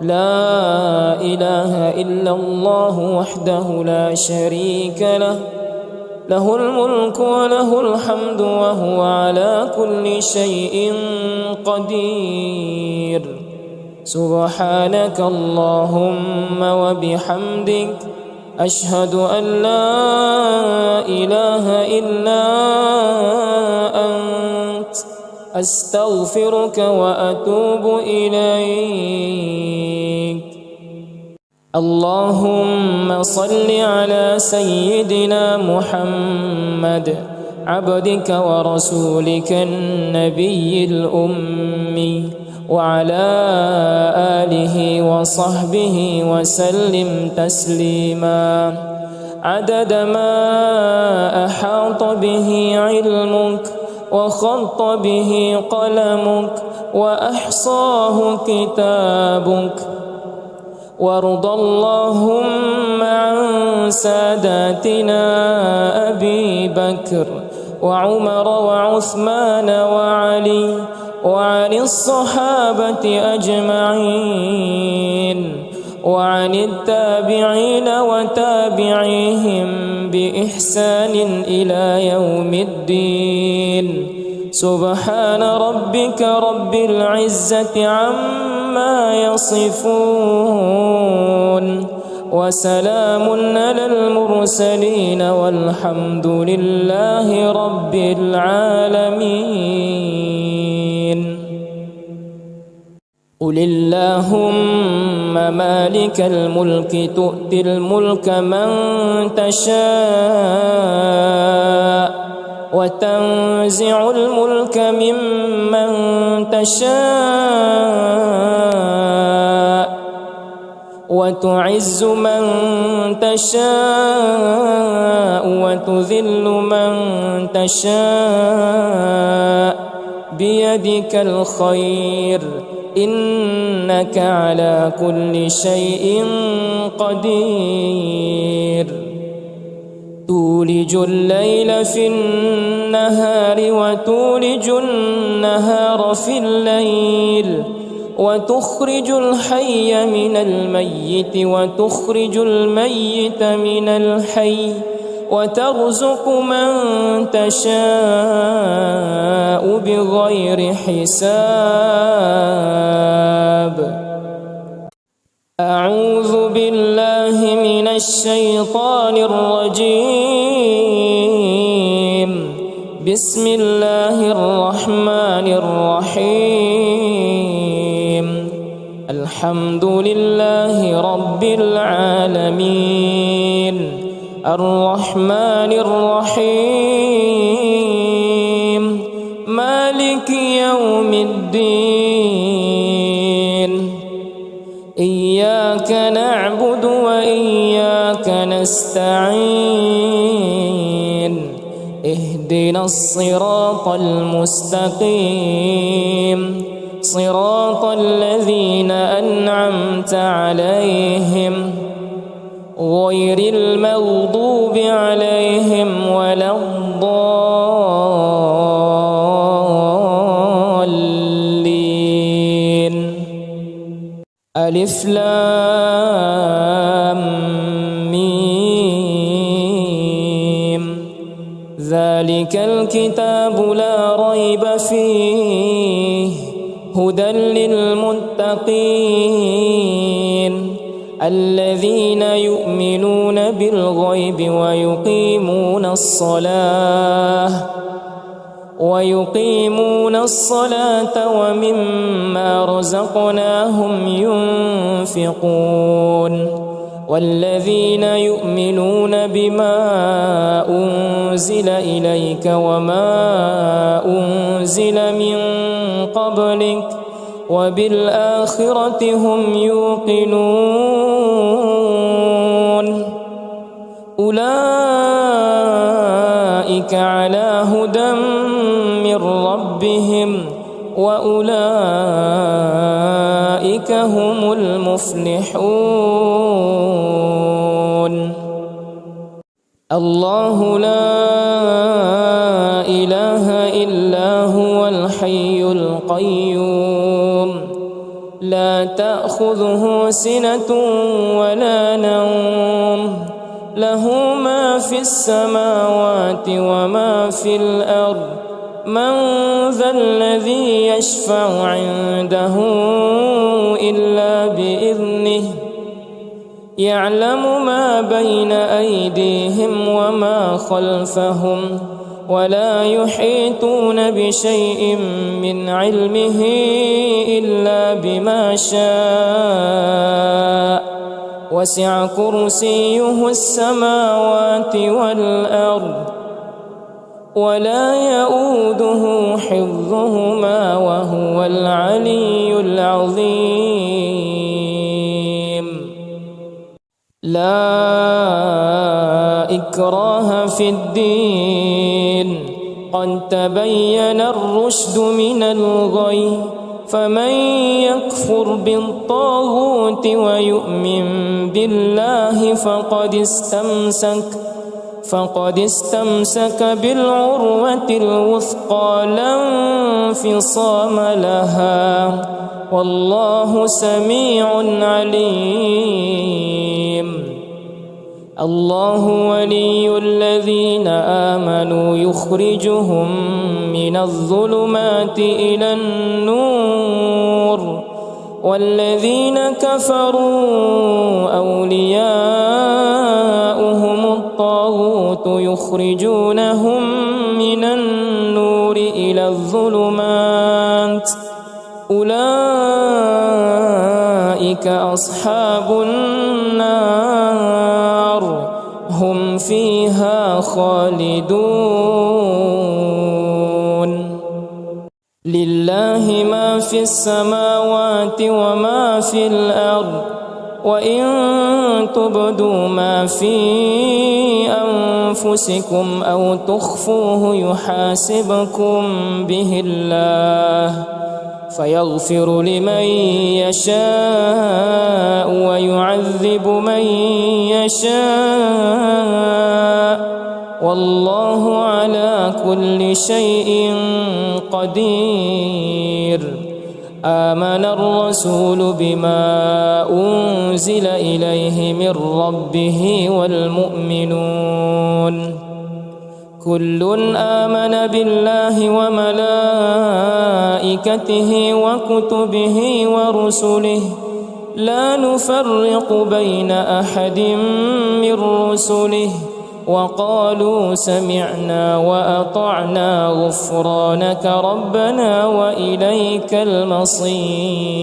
لا إله إلا الله وحده لا شريك له له الملك وله الحمد وهو على كل شيء قدير. سبحانك اللهم وبحمدك، أشهد أن لا إله إلا أنت، أستغفرك وأتوب إليك. اللهم صل على سيدنا محمد عبدك ورسولك النبي الأمي، وعلى آله وصحبه وسلم تسليما عدد ما أحاط به علمك وخط به قلمك وأحصاه كتابك. وارض اللهم عن ساداتنا أبي بكر وعمر وعثمان وعلي وعن الصحابة أجمعين وعن التابعين وتابعيهم بإحسان إلى يوم الدين. سبحان ربك رب العزة عما يصفون، وسلام على المرسلين، والحمد لله رب العالمين. قل اللهم مالك الملك تؤتي الملك من تشاء وتنزع الملك ممن تشاء وتعز من تشاء وتذل من تشاء بيدك الخير، إنك على كل شيء قدير. تولج الليل في النهار وتولج النهار في الليل، وتخرج الحي من الميت وتخرج الميت من الحي، وترزق من تشاء بغير حساب. أعوذ بالله من الشيطان الرجيم. بسم الله الرحمن الرحيم. الحمد لله رب العالمين، الرحمن الرحيم، مالك يوم الدين. إياك نعبد وإياك نستعين، اهدنا الصراط المستقيم، صراط الذين أنعمت عليهم غير المغضوب عليهم ولا الضالين. ألف لام ميم. ذلك الكتاب لا ريب فيه، هدى للمتقين الذين يؤمنون بالغيب ويقيمون الصلاة ومما رزقناهم ينفقون، والذين يؤمنون بما أنزل إليك وما أنزل من قبلك وبالآخرة هم يوقنون. أولئك على هدى من ربهم وأولئك هم المفلحون. الله لا إله إلا هو الحي القيوم، لا تأخذه سنة ولا نوم، له ما في السماوات وما في الأرض من ذا الذي يشفع عنده إلا بإذنه يعلم ما بين أيديهم وما خلفهم ولا يحيطون بشيء من علمه إلا بما شاء وسع كرسيه السماوات والأرض ولا يؤوده حفظهما وهو العلي العظيم. لا إكراه في الدين قد تبين الرشد من الغي فمن يكفر بالطاغوت ويؤمن بالله فقد استمسك بالعروة الوثقى لا انفصام لها والله سميع عليم. الله ولي الذين آمنوا يخرجهم من الظلمات إلى النور والذين كفروا أولياؤهم الطاغوت يخرجونهم من النور إلى الظلمات أولئك أصحاب النار هم فيها خالدون. لله ما في السماوات وما في الأرض وإن تبدوا ما في أنفسكم أو تخفوه يحاسبكم به الله فيغفر لمن يشاء ويعذب من يشاء والله على كل شيء قدير. آمن الرسول بما أنزل إليه من ربه والمؤمنون كل آمن بالله وملائكته وكتبه ورسله لا نفرق بين أحد من رسله وقالوا سمعنا وأطعنا غفرانك ربنا وإليك المصير.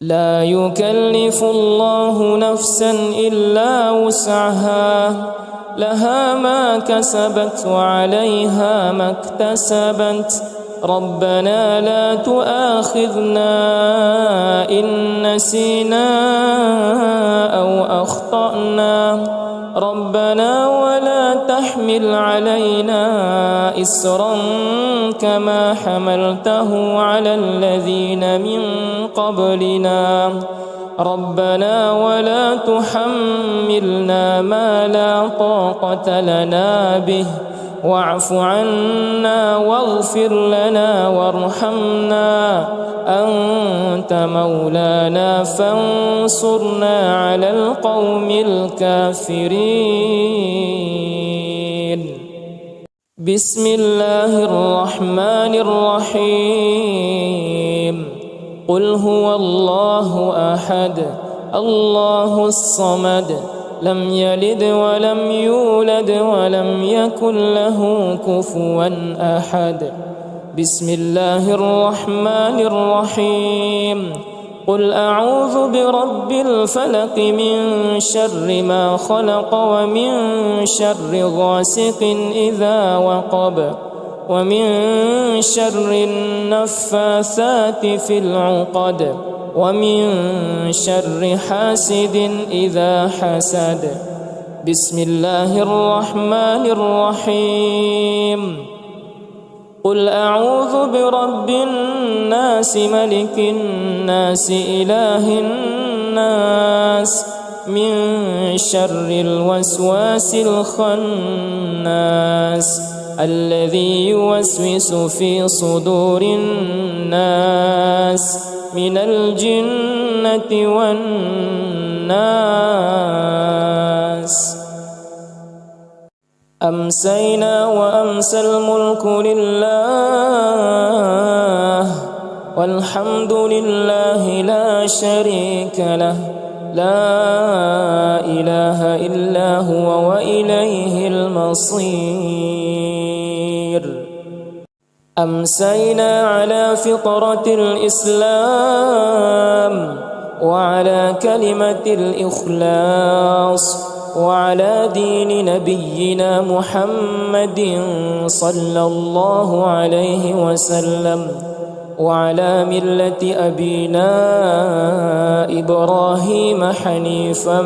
لا يكلف الله نفسا إلا وسعها لها ما كسبت وعليها ما اكتسبت ربنا لا تؤاخذنا إن نسينا أو أخطأنا ربنا ولا تحمل علينا إسرا كما حملته على الذين من قبلنا ربنا ولا تحملنا ما لا طاقة لنا به واعف عنا واغفر لنا وارحمنا أنت مولانا فانصرنا على القوم الكافرين. بسم الله الرحمن الرحيم. قل هو الله أحد الله الصمد لم يلد ولم يولد ولم يكن له كفوا أحد. بسم الله الرحمن الرحيم. قل أعوذ برب الفلق من شر ما خلق ومن شر غاسق إذا وقب ومن شر النفاثات في العقد ومن شر حاسد إذا حسد. بسم الله الرحمن الرحيم. قل أعوذ برب الناس ملك الناس إله الناس من شر الوسواس الخناس الذي يوسوس في صدور الناس من الجنة والناس. أمسينا وأمسى الملك لله والحمد لله لا شريك له لا إله إلا هو وإليه المصير. أمسينا على فطرة الإسلام وعلى كلمة الإخلاص وعلى دين نبينا محمد صلى الله عليه وسلم وعلى ملة أبينا إبراهيم حنيفا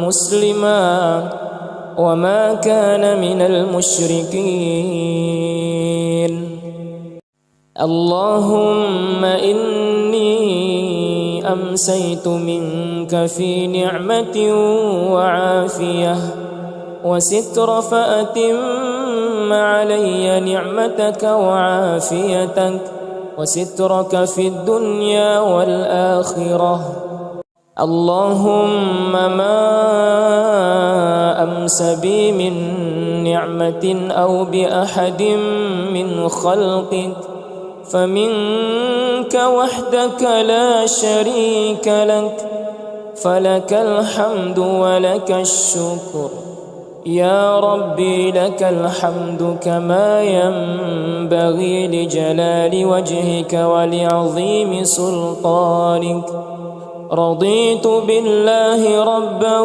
مسلما وما كان من المشركين. اللهم إني أمسيت منك في نعمة وعافية وستر، فأتم علي نعمتك وعافيتك وسترك في الدنيا والآخرة. اللهم ما أمس بي من نعمة أو بأحد من خلقك فمنك وحدك لا شريك لك، فلك الحمد ولك الشكر. يا ربي لك الحمد كما ينبغي لجلال وجهك ولعظيم سلطانك. رضيت بالله ربا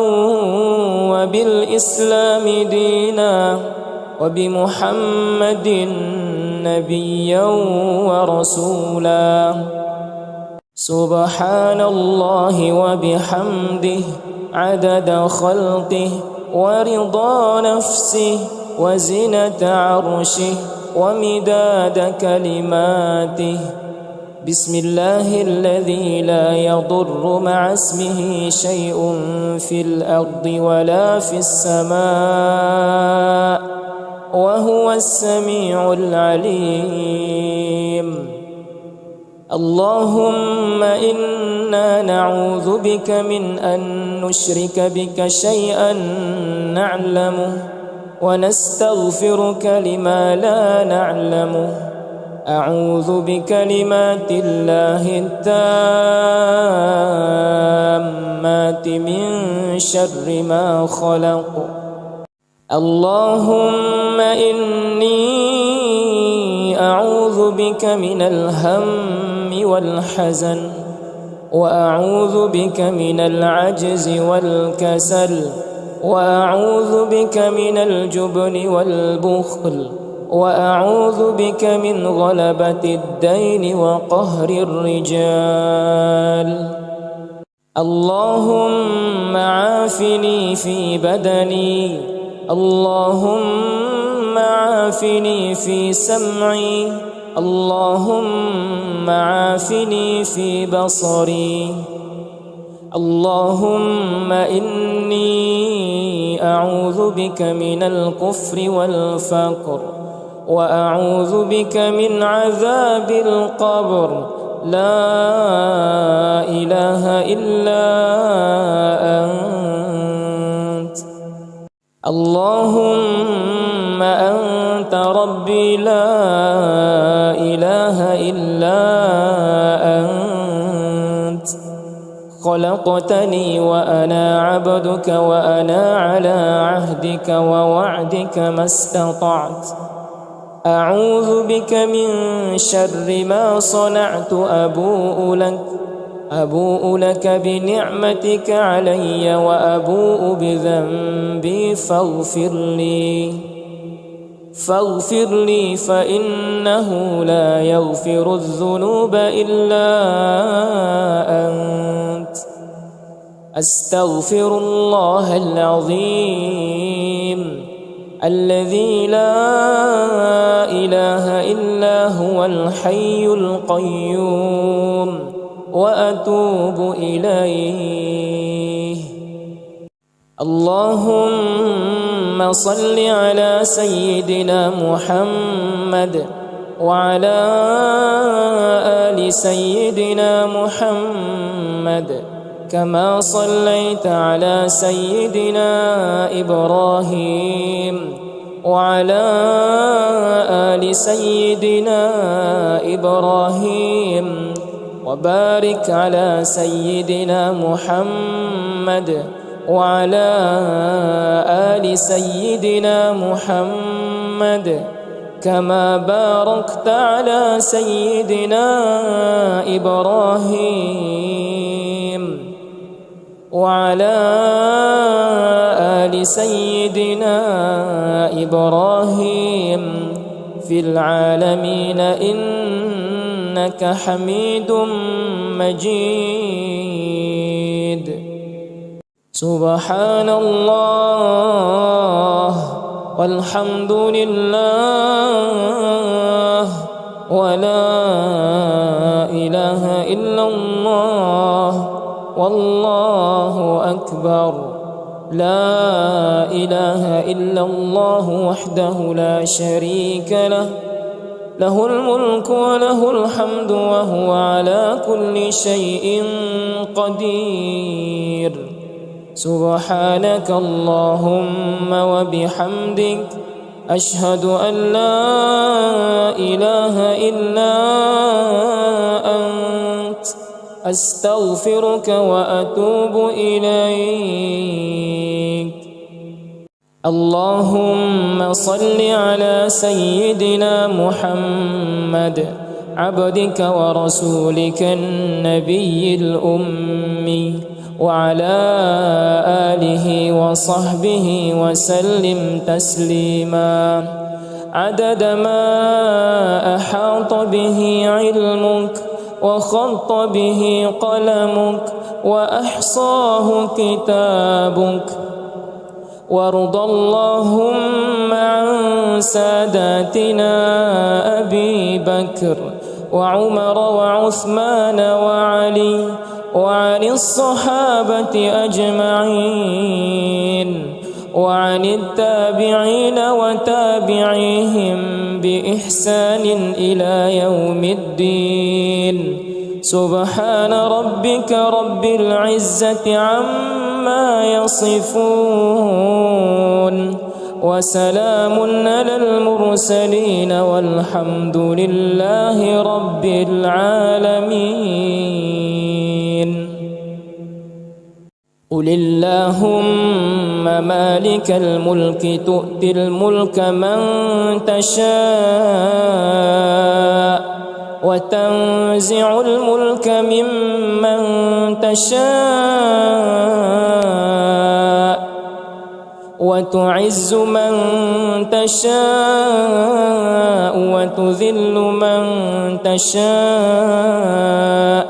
وبالإسلام دينا وبمحمد نبيا ورسولا. سبحان الله وبحمده عدد خلقه ورضا نفسه وزنة عرشه ومداد كلماته. بسم الله الذي لا يضر مع اسمه شيء في الأرض ولا في السماء وهو السميع العليم. اللهم إنا نعوذ بك من أن نشرك بك شيئا نعلمه ونستغفرك لما لا نعلمه. أعوذ بكلمات الله التامات من شر ما خلق. اللهم إني أعوذ بك من الهم والحزن وأعوذ بك من العجز والكسل وأعوذ بك من الجبن والبخل وأعوذ بك من غلبة الدين وقهر الرجال. اللهم عافني في بدني، اللهم عافني في سمعي، اللهم عافني في بصري. اللهم إني أعوذ بك من الكفر والفقر وأعوذ بك من عذاب القبر. لا إله إلا أنت. اللهم أنت ربي لا إله إلا أنت. خلقتني وأنا عبدك وأنا على عهدك ووعدك ما استطعت. أعوذ بك من شر ما صنعت. أبوء لك بنعمتك علي وأبوء بذنبي فاغفر لي فإنه لا يغفر الذنوب إلا أنت. أستغفر الله العظيم الذي لا إله إلا هو الحي القيوم وأتوب إليه. اللهم اللهم صل على سيدنا محمد وعلى آل سيدنا محمد كما صليت على سيدنا إبراهيم وعلى آل سيدنا إبراهيم وبارك على سيدنا محمد وعلى آل سيدنا محمد كما باركت على سيدنا إبراهيم وعلى آل سيدنا إبراهيم في العالمين إنك حميد مجيد. سبحان الله والحمد لله ولا إله إلا الله والله أكبر. لا إله إلا الله وحده لا شريك له، له الملك وله الحمد وهو على كل شيء قدير. سبحانك اللهم وبحمدك أشهد أن لا إله إلا أنت أستغفرك وأتوب إليك. اللهم صل على سيدنا محمد عبدك ورسولك النبي الأمي وعلى آله وصحبه وسلم تسليما عدد ما أحاط به علمك وخط به قلمك وأحصاه كتابك. وارض اللهم عن ساداتنا أبي بكر وعمر وعثمان وعلي وعن الصحابة أجمعين وعن التابعين وتابعيهم بإحسان إلى يوم الدين. سبحان ربك رب العزة عما يصفون وسلام على المرسلين والحمد لله رب العالمين. قل اللهم مالك الملك تؤتي الملك من تشاء وتنزع الملك ممن تشاء وتعز من تشاء وتذل من تشاء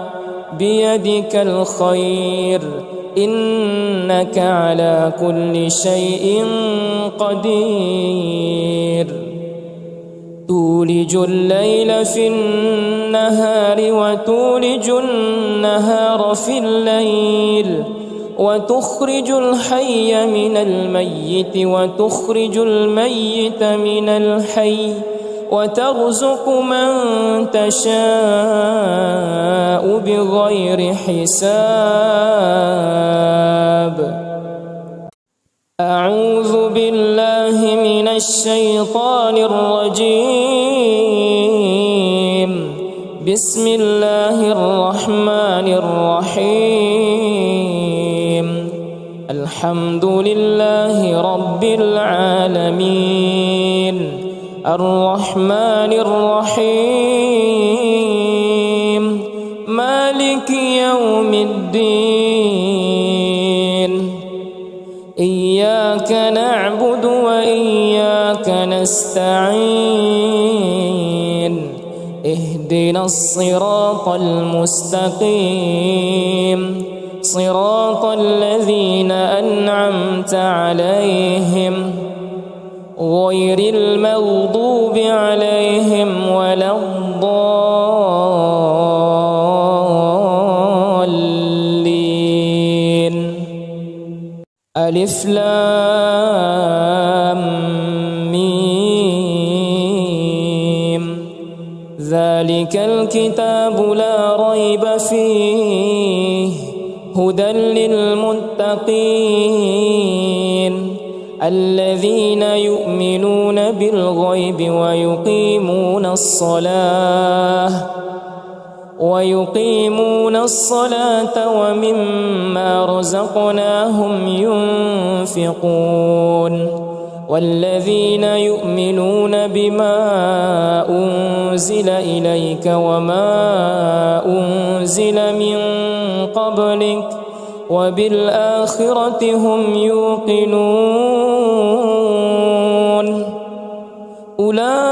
بيدك الخير إنك على كل شيء قدير. تولج الليل في النهار وتولج النهار في الليل وتخرج الحي من الميت وتخرج الميت من الحي وترزق من تشاء بغير حساب. أعوذ بالله من الشيطان الرجيم. بسم الله الرحمن الرحيم. الحمد لله رب العالمين الرحمن الرحيم مالك يوم الدين. إياك نعبد وإياك نستعين. اهدنا الصراط المستقيم صراط الذين أنعمت عليهم غير المغضوب عليهم ولا الضالين. ألف لام ميم ذلك الكتاب لا ريب فيه هدى للمتقين الذين يؤمنون بالغيب ويقيمون الصلاة ومما رزقناهم ينفقون والذين يؤمنون بما أنزل إليك وما أنزل من قبلك وبالآخرة هم يوقنون أولئك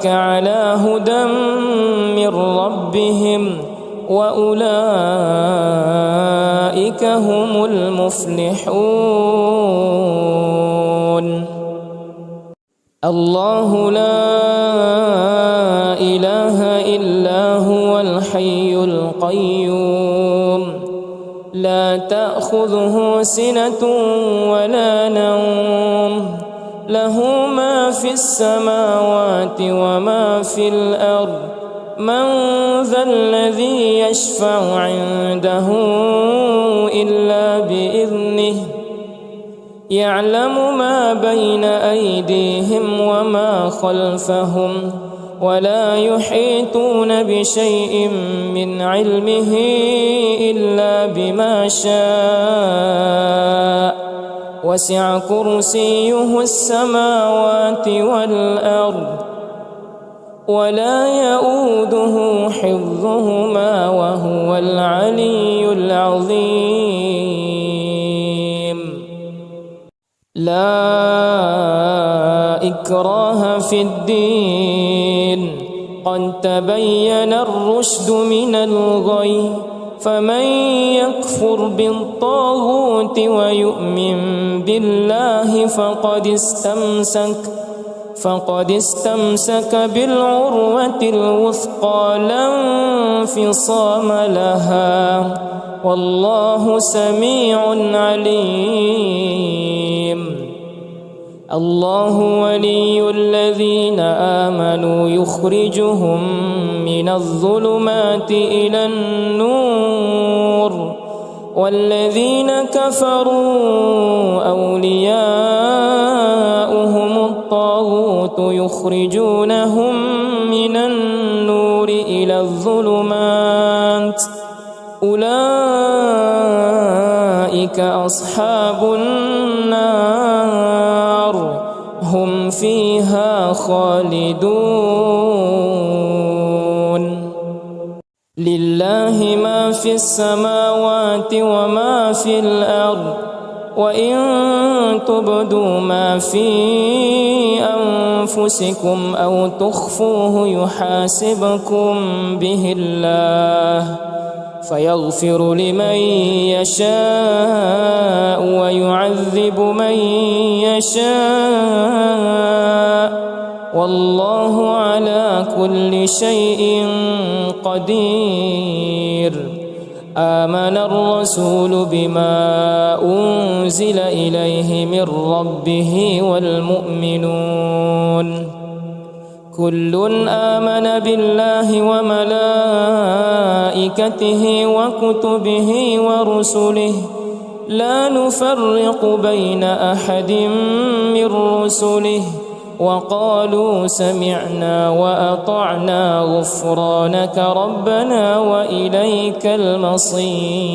على هدى من ربهم وأولئك هم المفلحون الله لا إله إلا هو الحي القيوم لا تأخذه سنة ولا نوم له ما في السماوات وما في الأرض من ذا الذي يشفع عنده إلا بإذنه يعلم ما بين أيديهم وما خلفهم ولا يحيطون بشيء من علمه إلا بما شاء وسع كرسيه السماوات والأرض ولا يؤوده حفظهما وهو العلي العظيم لا إكراه في الدين قد تبين الرشد من الغي فمن يكفر بالطاغوت ويؤمن بالله فقد استمسك بالعروة الوثقى لا انفصام لها والله سميع عليم الله ولي الذين آمنوا يخرجهم من الظلمات إلى النور والذين كفروا أولياؤهم الطاغوت يخرجونهم من النور إلى الظلمات أولئك أصحاب النار هم فيها خالدون لله ما في السماوات وما في الأرض وإن تبدوا ما في أنفسكم أو تخفوه يحاسبكم به الله فيغفر لمن يشاء ويعذب من يشاء والله على كل شيء قدير آمن الرسول بما أنزل إليه من ربه والمؤمنون كل آمن بالله وملائكته وكتبه ورسله لا نفرق بين أحد من رسله وقالوا سمعنا وأطعنا غفرانك ربنا وإليك المصير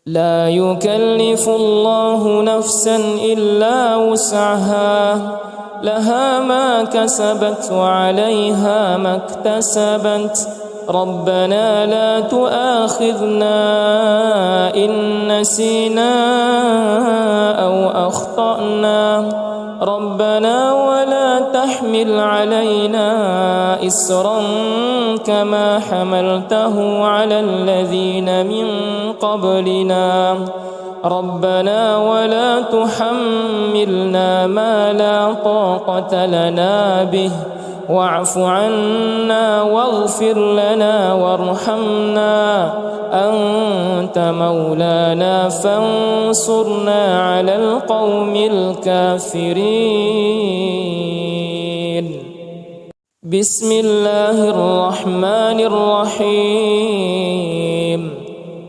لا يكلف الله نفسا إلا وسعها لها ما كسبت وعليها ما اكتسبت ربنا لا تؤاخذنا إن نسينا أو أخطأنا ربنا ولا تحمل علينا إصرا كما حملته على الذين من قبلنا ربنا ولا تحملنا ما لا طاقة لنا به واعف عنا واغفر لنا وارحمنا أنت أنت مولانا فانصرنا على القوم الكافرين. بسم الله الرحمن الرحيم.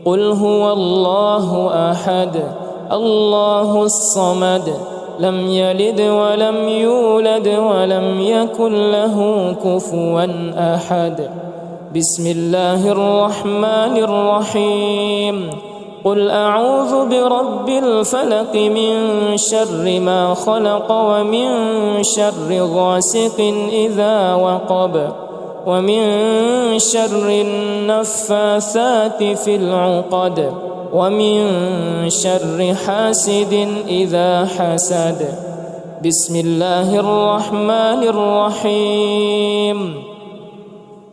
قل هو الله أحد الله الصمد لم يلد ولم يولد ولم يكن له كفوا أحد. بسم الله الرحمن الرحيم. قل أعوذ برب الفلق من شر ما خلق ومن شر غاسق إذا وقب ومن شر النفاثات في العقد ومن شر حاسد إذا حسد. بسم الله الرحمن الرحيم.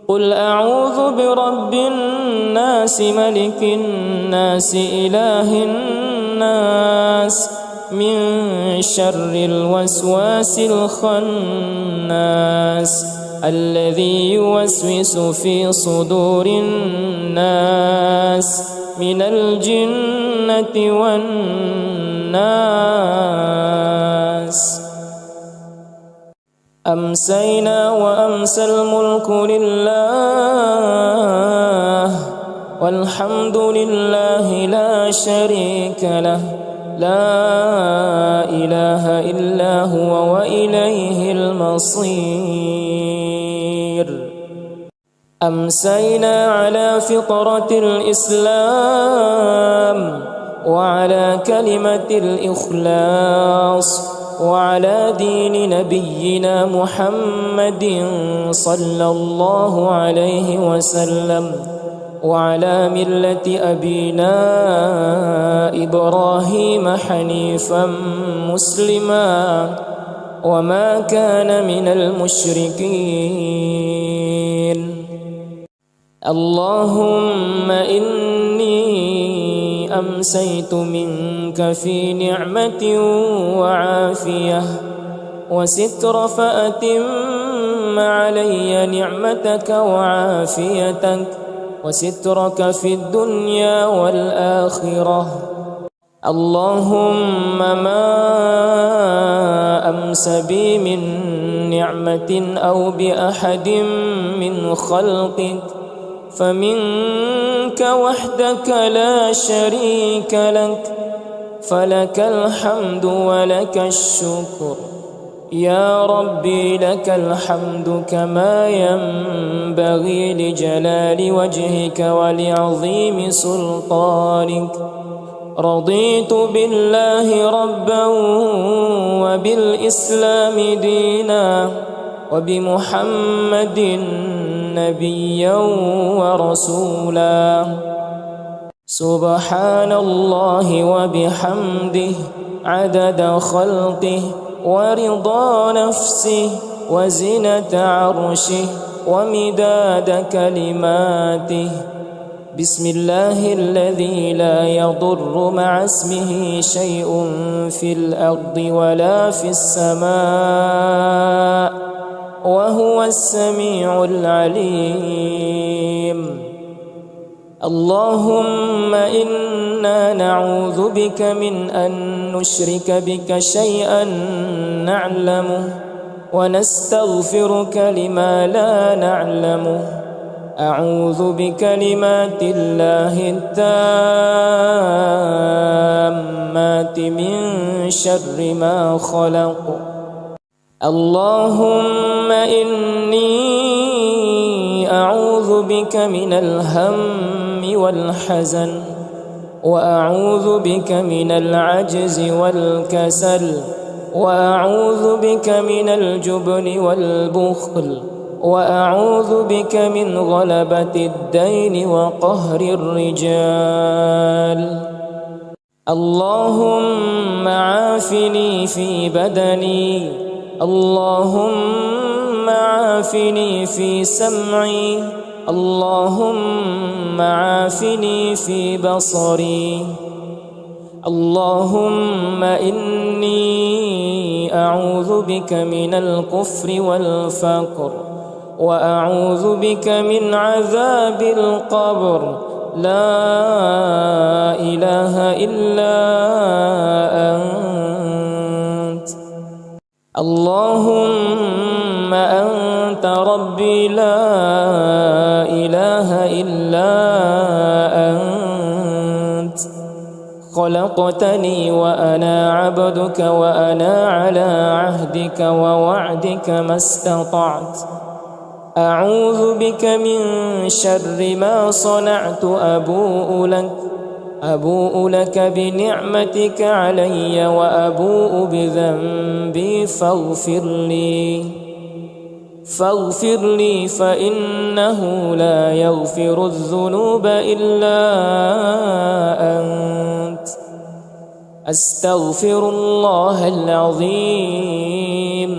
قل أعوذ برب الناس ملك الناس إله الناس من شر الوسواس الخناس الذي يوسوس في صدور الناس من الجنة والناس. أمسينا وأمسى الملك لله والحمد لله لا شريك له لا إله إلا هو وإليه المصير. أمسينا على فطرة الإسلام وعلى كلمة الإخلاص وعلى دين نبينا محمد صلى الله عليه وسلم وعلى ملة أبينا إبراهيم حنيفا مسلما وما كان من المشركين. اللهم إني أمسيت منك في نعمة وعافية وستر فأتم علي نعمتك وعافيتك وسترك في الدنيا والآخرة. اللهم ما أمس بي من نعمة أو بأحد من خلقك فمنك وحدك لا شريك لك فلك الحمد ولك الشكر. يا ربي لك الحمد كما ينبغي لجلال وجهك ولعظيم سلطانك. رضيت بالله ربا وبالإسلام دينا وبمحمد نبيا ورسولا. سبحان الله وبحمده عدد خلقه ورضا نفسه وزنة عرشه ومداد كلماته. بسم الله الذي لا يضر مع اسمه شيء في الأرض ولا في السماء وهو السميع العليم. اللهم إنا نعوذ بك من أن نشرك بك شيئا نعلمه ونستغفرك لما لا نعلمه. أعوذ بكلمات الله التامات من شر ما خلق. اللهم إني أعوذ بك من الهم والحزن وأعوذ بك من العجز والكسل وأعوذ بك من الجبن والبخل وأعوذ بك من غلبة الدين وقهر الرجال. اللهم عافني في بدني اللهم عافني في سمعي اللهم عافني في بصري. اللهم إني أعوذ بك من الكفر والفقر وأعوذ بك من عذاب القبر لا إله إلا أنت. اللهم أنت ربي لا إله إلا أنت. خلقتني وأنا عبدك وأنا على عهدك ووعدك ما استطعت. أعوذ بك من شر ما صنعت. أبوء لك بنعمتك علي وأبوء بذنبي فاغفر لي فإنه لا يغفر الذنوب إلا أنت. أستغفر الله العظيم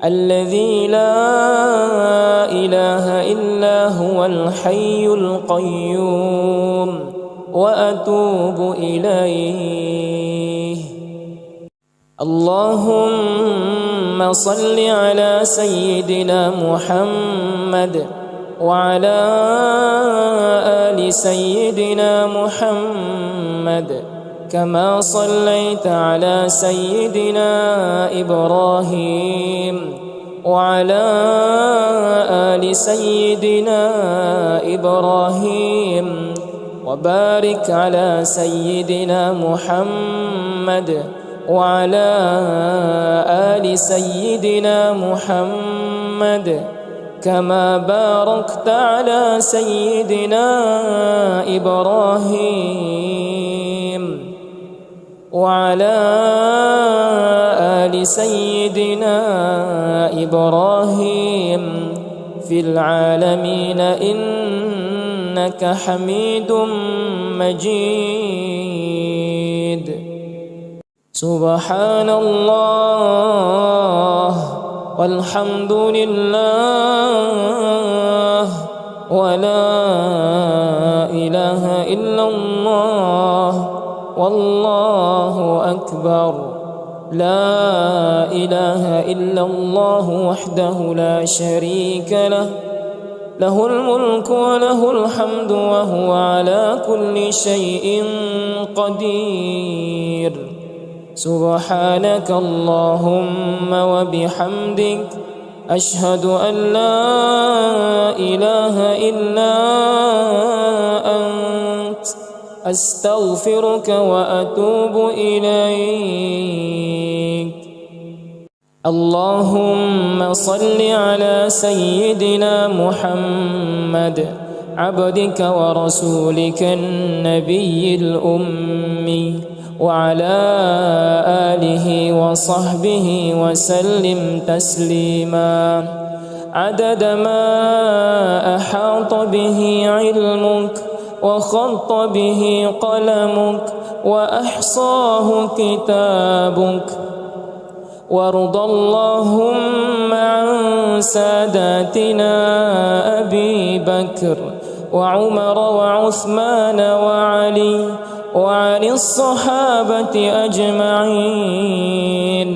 الذي لا إله إلا هو الحي القيوم وأتوب إليه. اللهم صل على سيدنا محمد وعلى آل سيدنا محمد كما صليت على سيدنا إبراهيم وعلى آل سيدنا إبراهيم وبارك على سيدنا محمد وعلى آل سيدنا محمد كما باركت على سيدنا إبراهيم وعلى آل سيدنا إبراهيم في العالمين إنك حميد مجيد. سبحان الله والحمد لله ولا إله إلا الله والله أكبر. لا إله إلا الله وحده لا شريك له، له الملك وله الحمد وهو على كل شيء قدير. سبحانك اللهم وبحمدك أشهد أن لا إله إلا أنت أستغفرك وأتوب إليك. اللهم صل على سيدنا محمد عبدك ورسولك النبي الأمي وعلى آله وصحبه وسلم تسليما عدد ما أحاط به علمك وخط به قلمك وأحصاه كتابك. وارض اللهم عن ساداتنا أبي بكر وعمر وعثمان وعلي وعن الصحابة أجمعين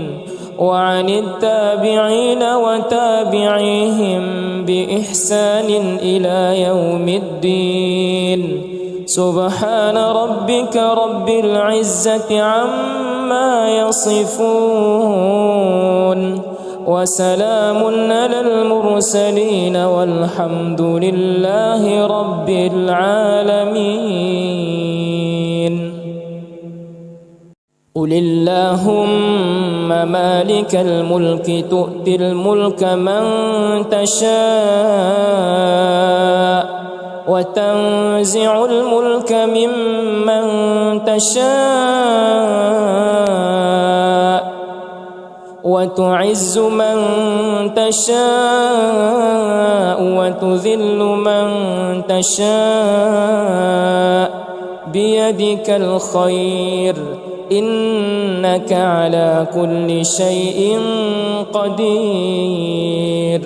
وعن التابعين وتابعيهم بإحسان إلى يوم الدين. سبحان ربك رب العزة عما يصفون وسلام على المرسلين والحمد لله رب العالمين. قل اللهم مالك الملك تؤتي الملك من تشاء وتنزع الملك ممن تشاء وتعز من تشاء وتذل من تشاء بيدك الخير إنك على كل شيء قدير.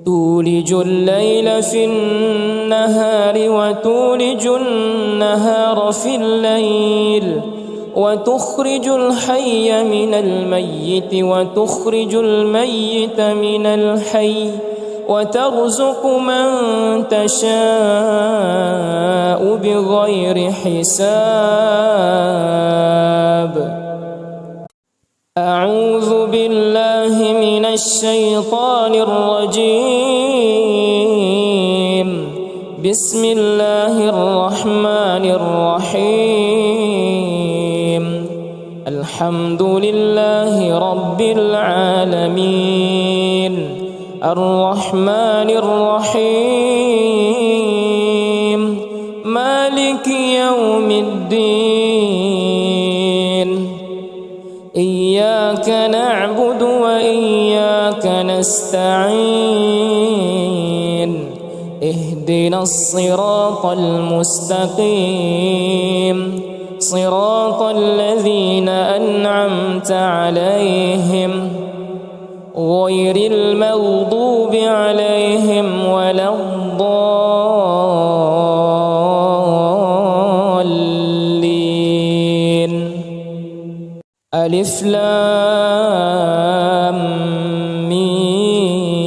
تولج الليل في النهار وتولج النهار في الليل وتخرج الحي من الميت وتخرج الميت من الحي وترزق من تشاء بغير حساب. أعوذ بالله من الشيطان الرجيم. بسم الله الرحمن الرحيم. الحمد لله رب العالمين الرحمن الرحيم مالك يوم الدين. إياك نعبد وإياك نستعين. اهدنا الصراط المستقيم صراط الذين أنعمت عليهم غير المغضوب عليهم ولا الضالين. ألف لام ميم.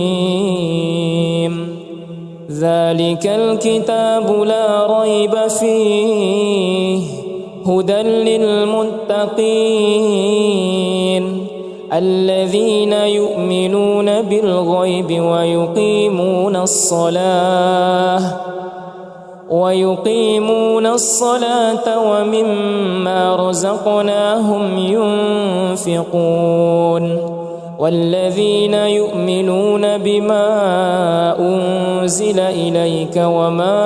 ذلك الكتاب لا ريب فيه هدى للمتقين الذين يؤمنون بالغيب ويقيمون الصلاة ومما رزقناهم ينفقون والذين يؤمنون بما أنزل إليك وما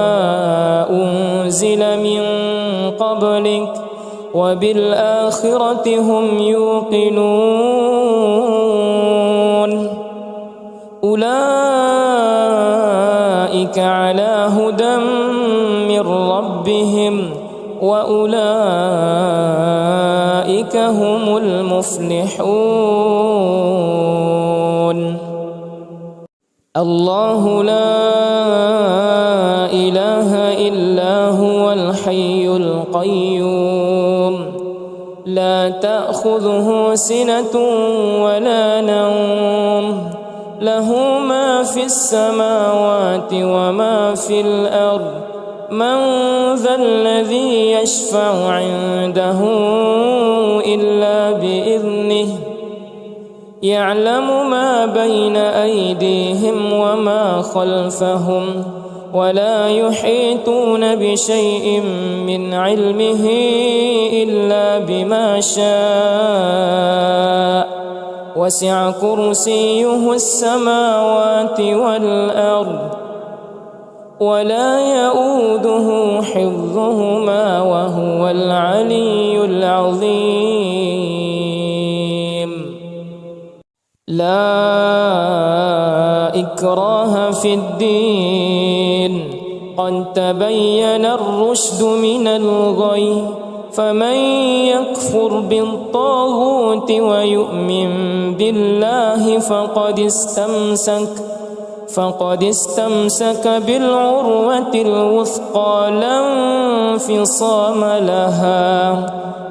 أنزل من قبلك وبالآخرة هم يوقنون. أولئك على هدى من ربهم وأولئك هم المفلحون. الله لا إله إلا هو الحي القيوم لا تأخذه سنة ولا نوم له ما في السماوات وما في الأرض. من ذا الذي يشفع عنده إلا بإذنه يعلم ما بين أيديهم وما خلفهم ولا يحيطون بشيء من علمه إلا بما شاء. وسع كرسيه السماوات والأرض ولا يؤوده حفظهما وهو العلي العظيم. لا إكراه في الدين قد تبين الرشد من الغي. فمن يكفر بالطاغوت ويؤمن بالله فقد استمسك بالعروة الوثقى لا انفصام لها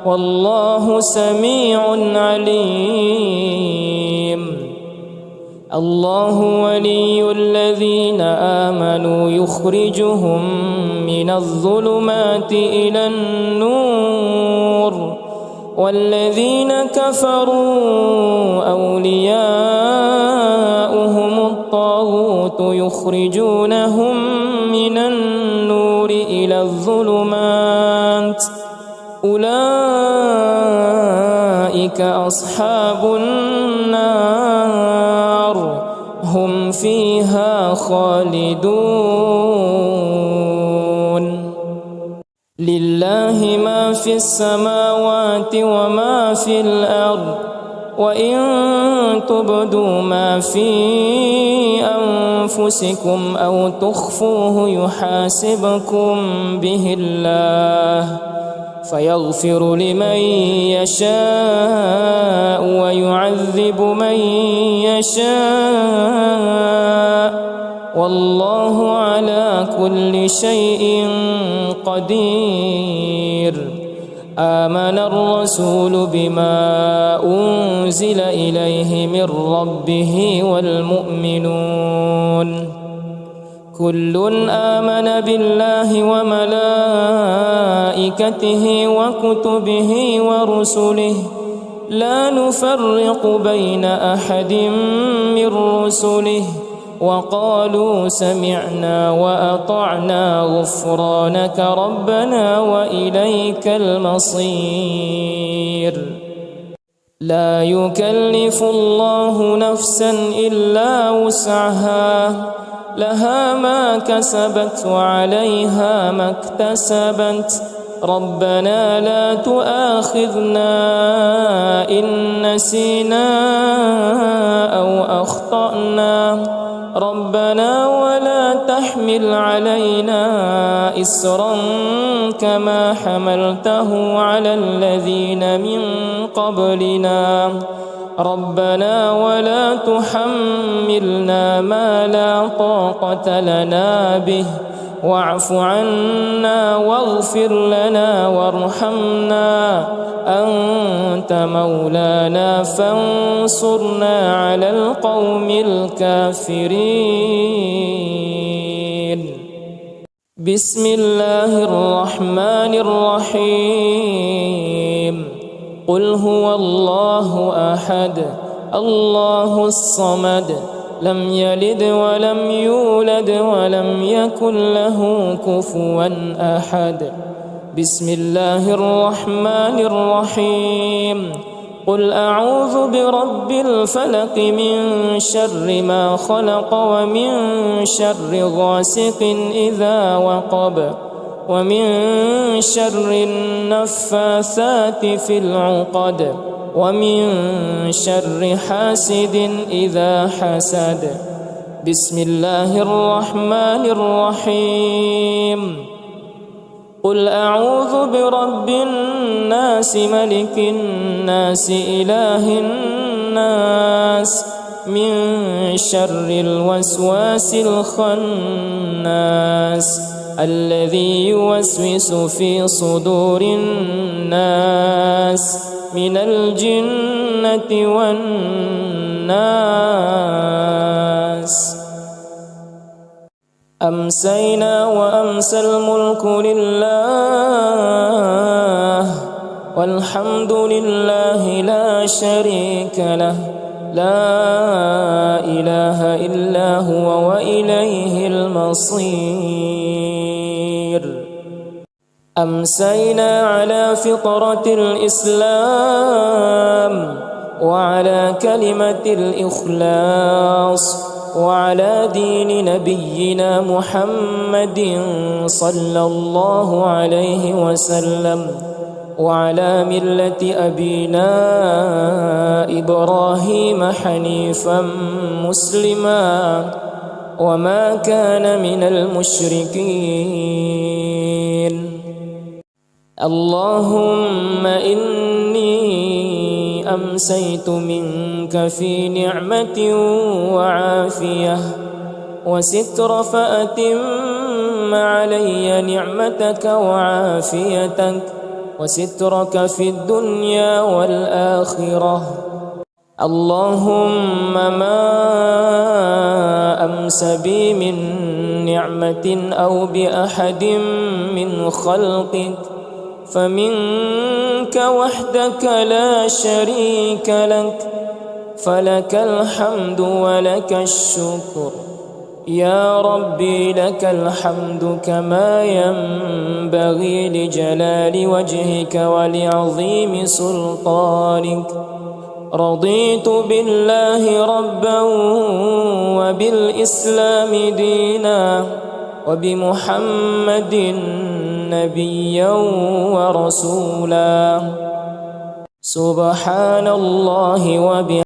والله سميع عليم. الله ولي الذين آمنوا يخرجهم من الظلمات إلى النور والذين كفروا أولياؤهم الطاغوت يخرجونهم من النور إلى الظلمات. أولئك أصحاب النار هم فيها خالدون. لله ما في السماوات وما في الأرض وإن تبدوا ما في أنفسكم أو تخفوه يحاسبكم به الله فيغفر لمن يشاء ويعذب من يشاء والله على كل شيء قدير. آمن الرسول بما أنزل إليه من ربه والمؤمنون كل آمن بالله وملائكته وكتبه ورسله لا نفرق بين أحد من رسله وقالوا سمعنا وأطعنا غفرانك ربنا وإليك المصير لا يكلف الله نفسا إلا وسعها لها ما كسبت وعليها ما اكتسبت ربنا لا تؤاخذنا إن نسينا أو أخطأنا ربنا ولا تحمل علينا إصرا كما حملته على الذين من قبلنا ربنا ولا تحملنا ما لا طاقة لنا به واعف عنا واغفر لنا وارحمنا أنت مولانا فانصرنا على القوم الكافرين بسم الله الرحمن الرحيم قل هو الله أحد الله الصمد لم يلد ولم يولد ولم يكن له كفوا أحد بسم الله الرحمن الرحيم قل أعوذ برب الفلق من شر ما خلق ومن شر غاسق إذا وقب ومن شر النفاثات في العقد ومن شر حاسد إذا حسد بسم الله الرحمن الرحيم قل أعوذ برب الناس ملك الناس إله الناس من شر الوسواس الخناس الذي يوسوس في صدور الناس من الجنة والناس أمسينا وأمسى الملك لله والحمد لله لا شريك له لا إله إلا هو وإليه المصير أمسينا على فطرة الإسلام وعلى كلمة الإخلاص وعلى دين نبينا محمد صلى الله عليه وسلم وعلى ملة أبينا إبراهيم حنيفا مسلما وما كان من المشركين اللهم إني أمسيت منك في نعمة وعافية وستر فأتم علي نعمتك وعافيتك وسترك في الدنيا والآخرة اللهم ما أمس بي من نعمة أو بأحد من خلقك فمنك وحدك لا شريك لك فلك الحمد ولك الشكر يا ربي لك الحمد كما ينبغي لجلال وجهك ولعظيم سلطانك رضيت بالله ربا وبالإسلام دينا وبمحمد نبيا ورسولا سبحان الله وبحمده